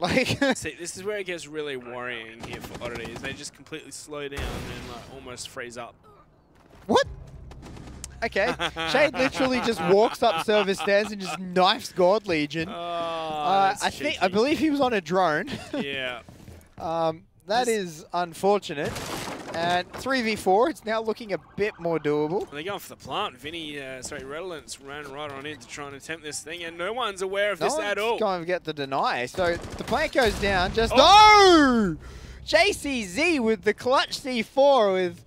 Like, see, this is where it gets really worrying here for Oddity, is they just completely slow down and like almost freeze up. What? Okay, Shade literally just walks up server stairs and just knifes God Legion. Oh, I believe he was on a drone. Yeah. That is unfortunate. And 3v4, it's now looking a bit more doable. They're going for the plant. Redolent's ran right on in to try and attempt this thing, and no one's aware of this at all. Going to get the deny. So the plant goes down. Just no! JCZ with the clutch C4 with.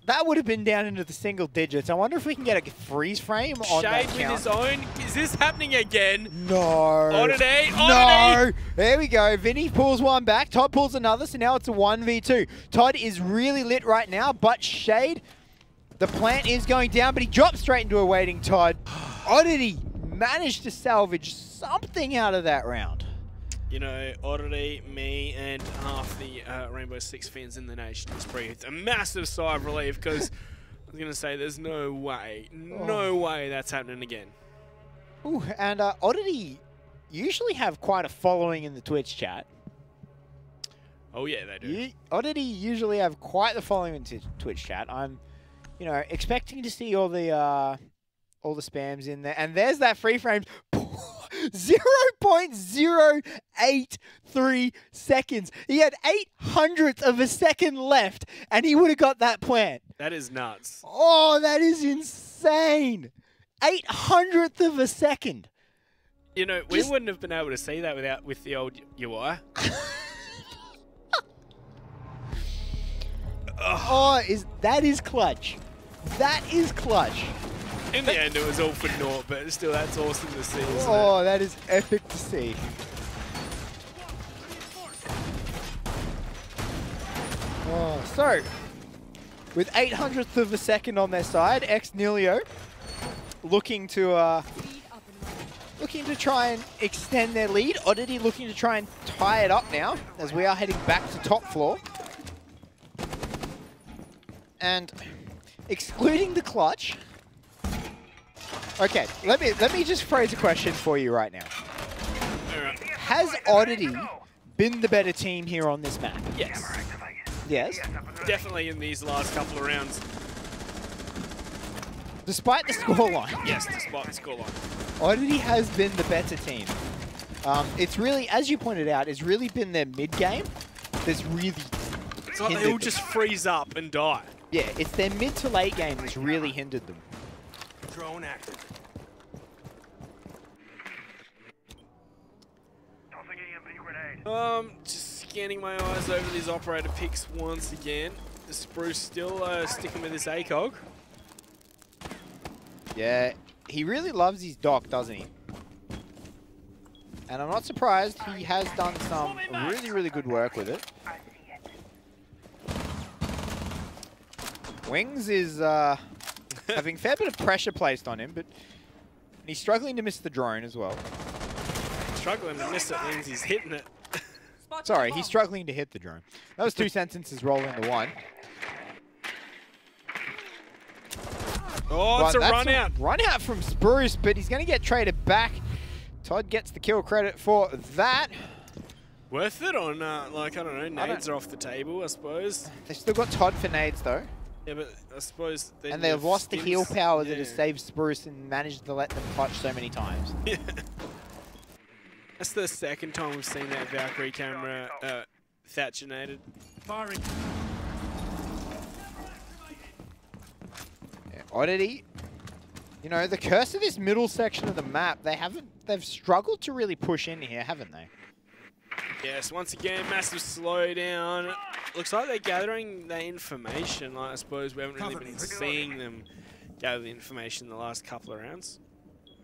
That would have been down into the single digits. I wonder if we can get a freeze frame on that count. Shade with his own. Is this happening again? No. Oddity. No. There we go. Vinny pulls one back. Todd pulls another. So now it's a 1v2. Todd is really lit right now, but Shade, the plant is going down, but he drops straight into a waiting Todd. Oddity managed to salvage something out of that round. You know, Oddity, me, and half the Rainbow Six fans in the nation just breathed a massive sigh of relief because I was going to say there's no way that's happening again. Ooh, and Oddity usually have quite a following in the Twitch chat. Oh yeah, they do. Oddity usually have quite the following in Twitch chat. I'm, you know, expecting to see all the spams in there, and there's that free frame. 0.083 seconds. He had 800th of a second left, and he would have got that plant. That is nuts. Oh, that is insane. 800th of a second. You know, we wouldn't have been able to see that with the old UI. That is clutch. That is clutch. In the end, it was all for naught, but still, that's awesome to see, isn't it? That is epic to see. So, with 800th of a second on their side, Nihilo looking to try and extend their lead. Oddity looking to try and tie it up now, as we are heading back to top floor. And excluding the clutch. Okay, let me just phrase a question for you right now. Has Oddity been the better team here on this map? Yes. Yes? Definitely in these last couple of rounds. Despite the scoreline? Yes, despite the scoreline. Oddity has been the better team. It's really, as you pointed out, it's really been their mid-game that's really It's like they all just freeze up and die. Yeah, it's their mid to late game that's really hindered them. Drone active. Just scanning my eyes over these operator picks once again. The Spruce still sticking with this ACOG. Yeah, he really loves his dock, doesn't he? And I'm not surprised. He has done some really, really good work with it. Wings is having a fair bit of pressure placed on him, but he's struggling to miss the drone as well. Struggling to miss it means he's hitting it. Sorry, he's struggling to hit the drone. That was two sentences rolled into one. Oh, it's a run out. Run out from Spruce, but he's going to get traded back. Todd gets the kill credit for that. Worth it on, like, I don't know, nades are off the table, I suppose. They've still got Todd for nades, though. Yeah, but I suppose... And they've lost the heal power that has saved Spruce and managed to let them clutch so many times. Yeah. That's the second time we've seen that Valkyrie camera Thatchinated. Firing. Yeah, Oddity. You know, the curse of this middle section of the map, they've struggled to really push in here, haven't they? Yes, once again, massive slowdown. Looks like they're gathering the information. Like, I suppose we haven't really been seeing them gather the information in the last couple of rounds.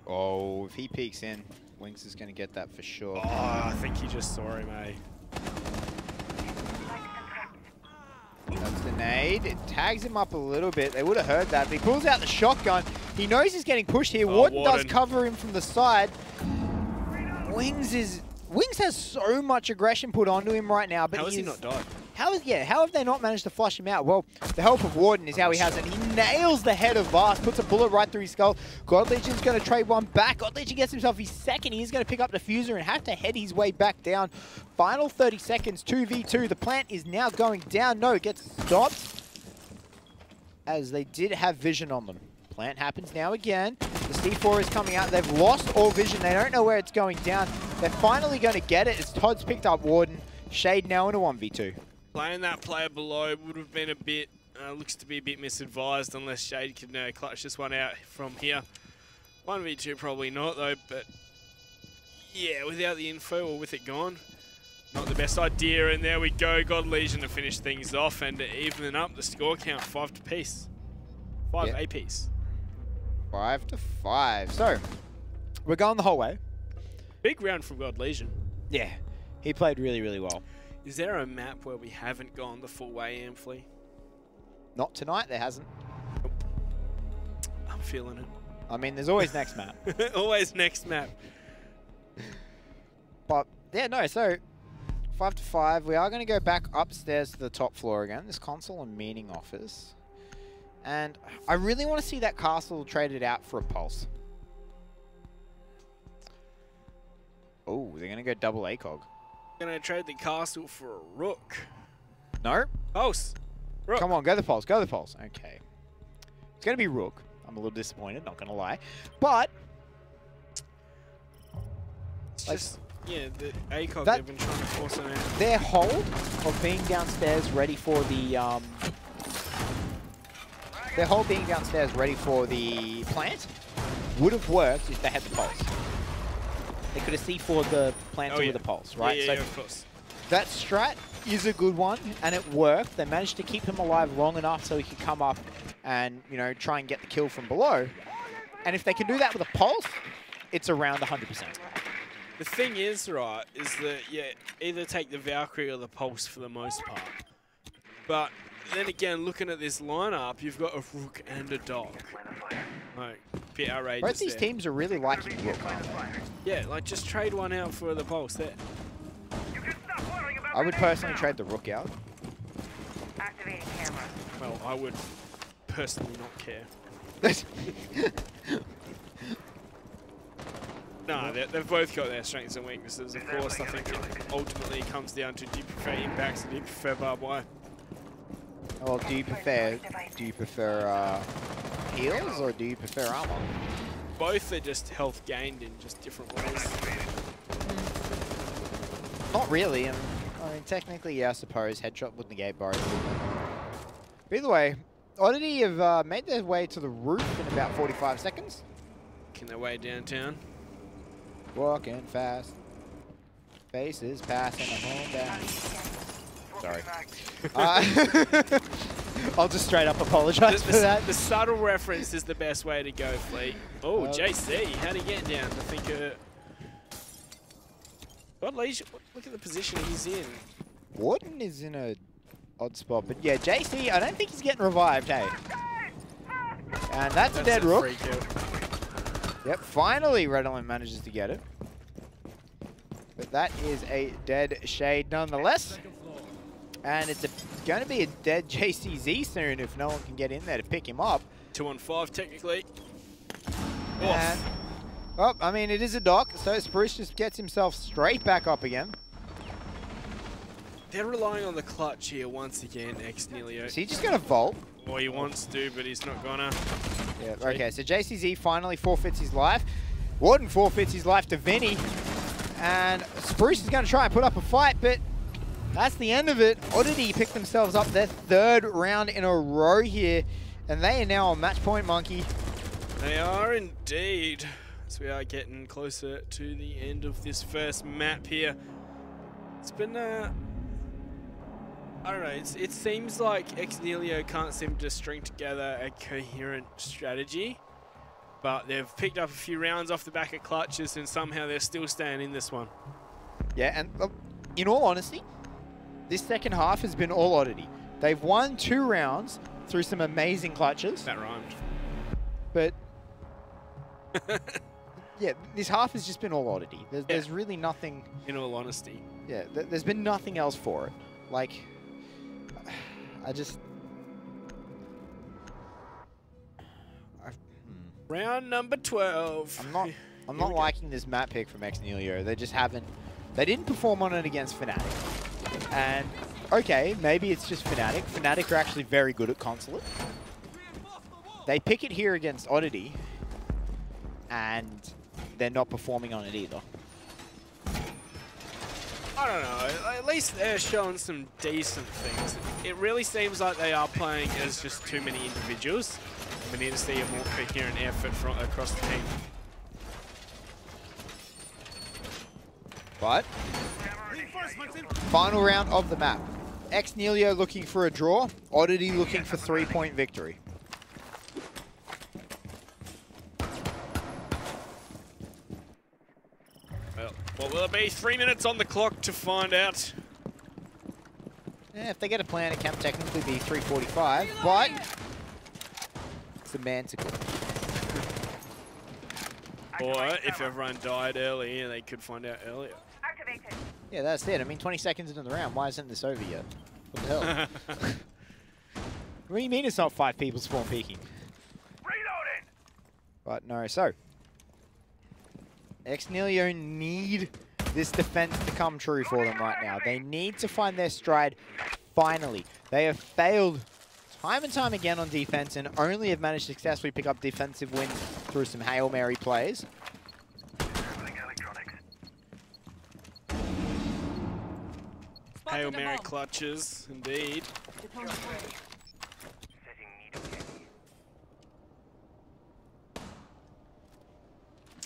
Oh, if he peeks in, Wings is going to get that for sure. Oh, I think he just saw him, eh? That's the nade. It tags him up a little bit. They would have heard that. But he pulls out the shotgun. He knows he's getting pushed here. Warden does cover him from the side. Wings has so much aggression put onto him right now. But how has he not died? How have they not managed to flush him out? Well, the help of Warden is how he has it. He nails the head of Vast, puts a bullet right through his skull. God Legion's going to trade one back. God Legion gets himself his second. He's going to pick up the Fuser and have to head his way back down. Final 30 seconds, 2v2. The plant is now going down. No, it gets stopped as they did have vision on them. Plant happens now again. The C4 is coming out. They've lost all vision. They don't know where it's going down. They're finally going to get it as Todd's picked up Warden. Shade now in a 1v2. Playing that player below would have been a bit, looks to be a bit misadvised unless Shade can clutch this one out from here. 1v2 probably not though, but yeah, without the info or with it gone, not the best idea. And there we go, God Legion to finish things off and even up the score count, 5 apiece. 5 apiece. 5-5. So, we're going the whole way. Big round from God Legion. Yeah, he played really, really well. Is there a map where we haven't gone the full way, Amphley? Not tonight, there hasn't. I'm feeling it. I mean, there's always next map. Always next map. But, yeah, no, so 5-5. We are going to go back upstairs to the top floor again. This console and meeting office. And I really want to see that castle traded out for a pulse. Oh, they're going to go double ACOG. Going to trade the castle for a rook. No. Pulse. Rook. Come on, go the pulse. Go the pulse. Okay. It's going to be rook. I'm a little disappointed, not going to lie. But It's like, just, yeah, the ACOG they've been trying to force it out. their hold of being downstairs ready for the plant would have worked if they had the pulse. They could have C4'd the plant with the pulse, right? Yeah, so yeah, of course. that strat is a good one, and it worked. They managed to keep him alive long enough so he could come up and, you know, try and get the kill from below. And if they can do that with a pulse, it's around 100%. The thing is, right, is that, yeah, either take the Valkyrie or the Pulse for the most part. But then again, looking at this lineup, you've got a Rook and a Dog. Like, a bit outrageous. Both these teams are really liking Rook. Yeah, like, just trade one out for the Pulse there. I would personally trade the Rook out. Activating camera. Well, I would personally not care. Nah, they've both got their strengths and weaknesses. Of course, I think it ultimately comes down to, do you prefer impacts or do you prefer barbed wire? Well, do you prefer heals or do you prefer armor? Both are just health gained in just different ways. Not really. I mean, technically, yeah, I suppose headshot would negate both. But either way, Oddity have made their way to the roof in about 45 seconds. Making their way downtown. Walking fast. Faces passing a home down. Sorry. I'll just straight up apologize for that. The subtle reference is the best way to go, Fleet. Oh, JC, how'd he get down? I think God Legion, look at the position he's in. Warden is in a odd spot, but yeah, JC, I don't think he's getting revived, hey. And that's a dead rook. Free kill. Yep, finally Redolin manages to get it. But that is a dead Shade nonetheless. And it's going to be a dead JCZ soon if no one can get in there to pick him up. 2-on-5 technically. And, well, I mean, it is a dock, so Spruce just gets himself straight back up again. They're relying on the clutch here once again, ex-Nihilo. Is he just going to vault? Well, he wants to, but he's not gonna. Yeah, okay, so JCZ finally forfeits his life. Warden forfeits his life to Vinny. And Spruce is going to try and put up a fight, but that's the end of it. Oddity picked themselves up their 3rd round in a row here, and they are now on match point, Monkey. They are indeed. So we are getting closer to the end of this first map here. It's been, I don't know, it seems like ex-Nihilo can't seem to string together a coherent strategy, but they've picked up a few rounds off the back of clutches and somehow they're still staying in this one. Yeah, and in all honesty, this second half has been all Oddity. They've won 2 rounds through some amazing clutches. That rhymed. But yeah, this half has just been all Oddity. There's really nothing. In all honesty. Yeah, there's been nothing else for it. Like, I just. Round number 12. I'm not liking this map pick from ex-Nihilo. They just haven't. They didn't perform on it against Fnatic. And okay, maybe it's just Fnatic. Fnatic are actually very good at consulate. They pick it here against Oddity, and they're not performing on it either. I don't know. At least they're showing some decent things. It really seems like they are playing as just too many individuals. We need to see a more coherent effort from across the team. But final round of the map. Nihilo looking for a draw. Oddity looking for 3-point victory. Well, what will it be? 3 minutes on the clock to find out. Yeah, if they get a plan, it can technically be 3:45, but it's the manticle. Or if everyone died early, they could find out earlier. Activated. Yeah, that's it. I mean, 20 seconds into the round, why isn't this over yet? What the hell? What do you mean it's not 5 people spawn peeking? Reloading. But no, so Nihilo need this defense to come true for them right now. They need to find their stride finally. They have failed time and time again on defense and only have managed to successfully pick up defensive wins through some Hail Mary plays. Hail Mary clutches, indeed.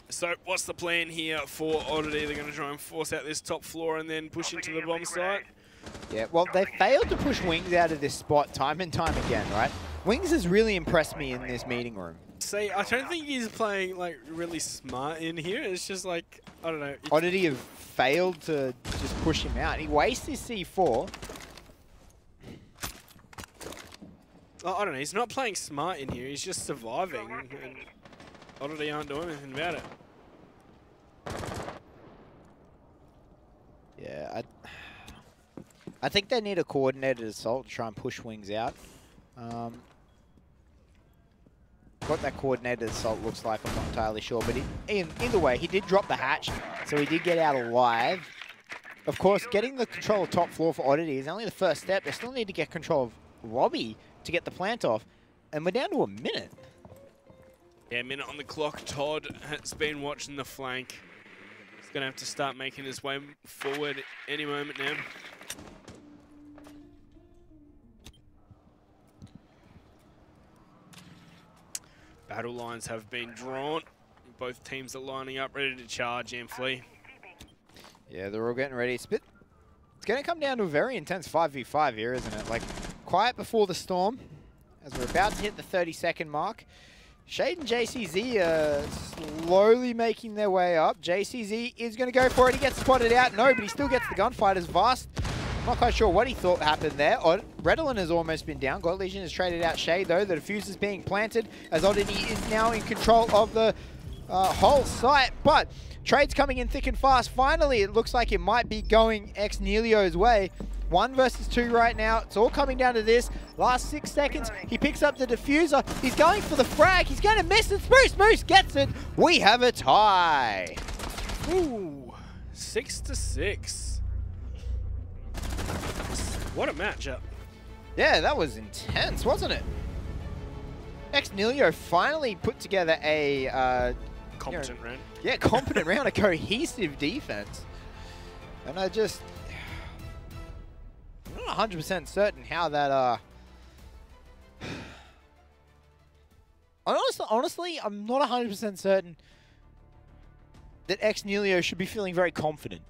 So what's the plan here for Oddity? They're going to try and force out this top floor and then push into the bomb site. Yeah, well, they failed to push Wings out of this spot time and time again, right? Wings has really impressed me in this meeting room. See, I don't think he's playing like really smart in here. It's just like, I don't know. Oddity have failed to just push him out. He wastes his C4. I don't know. He's not playing smart in here. He's just surviving. And Oddity aren't doing anything about it. Yeah, I think they need a coordinated assault to try and push Wings out. What that coordinated assault looks like, I'm not entirely sure. But either way, he did drop the hatch, so he did get out alive. Of course, getting the control of top floor for Oddity is only the first step. They still need to get control of Robbie to get the plant off. And we're down to a minute. Yeah, a minute on the clock. Todd has been watching the flank. He's going to have to start making his way forward any moment now. Battle lines have been drawn. Both teams are lining up, ready to charge and flee. Yeah, they're all getting ready. It's going to come down to a very intense 5v5 here, isn't it? Like, quiet before the storm, as we're about to hit the 30-second mark. Shade and JCZ are slowly making their way up. JCZ is going to go for it. He gets spotted out. No, but he still gets the gunfighters. Vast, not quite sure what he thought happened there. Redolin has almost been down. God Legion has traded out Shade, though. The diffuser is being planted as Oddity is now in control of the whole site. But trade's coming in thick and fast. Finally, it looks like it might be going Nihilio's way. 1 versus 2 right now. It's all coming down to this. Last 6 seconds. He picks up the diffuser. He's going for the frag. He's going to miss it. Spruce Moose gets it. We have a tie. Ooh, 6-6. What a matchup. Yeah, that was intense, wasn't it? Nihilo finally put together a Competent round. Yeah, competent round, a cohesive defense. And I'm not 100% certain how that honestly, I'm not 100% certain that Nihilo should be feeling very confident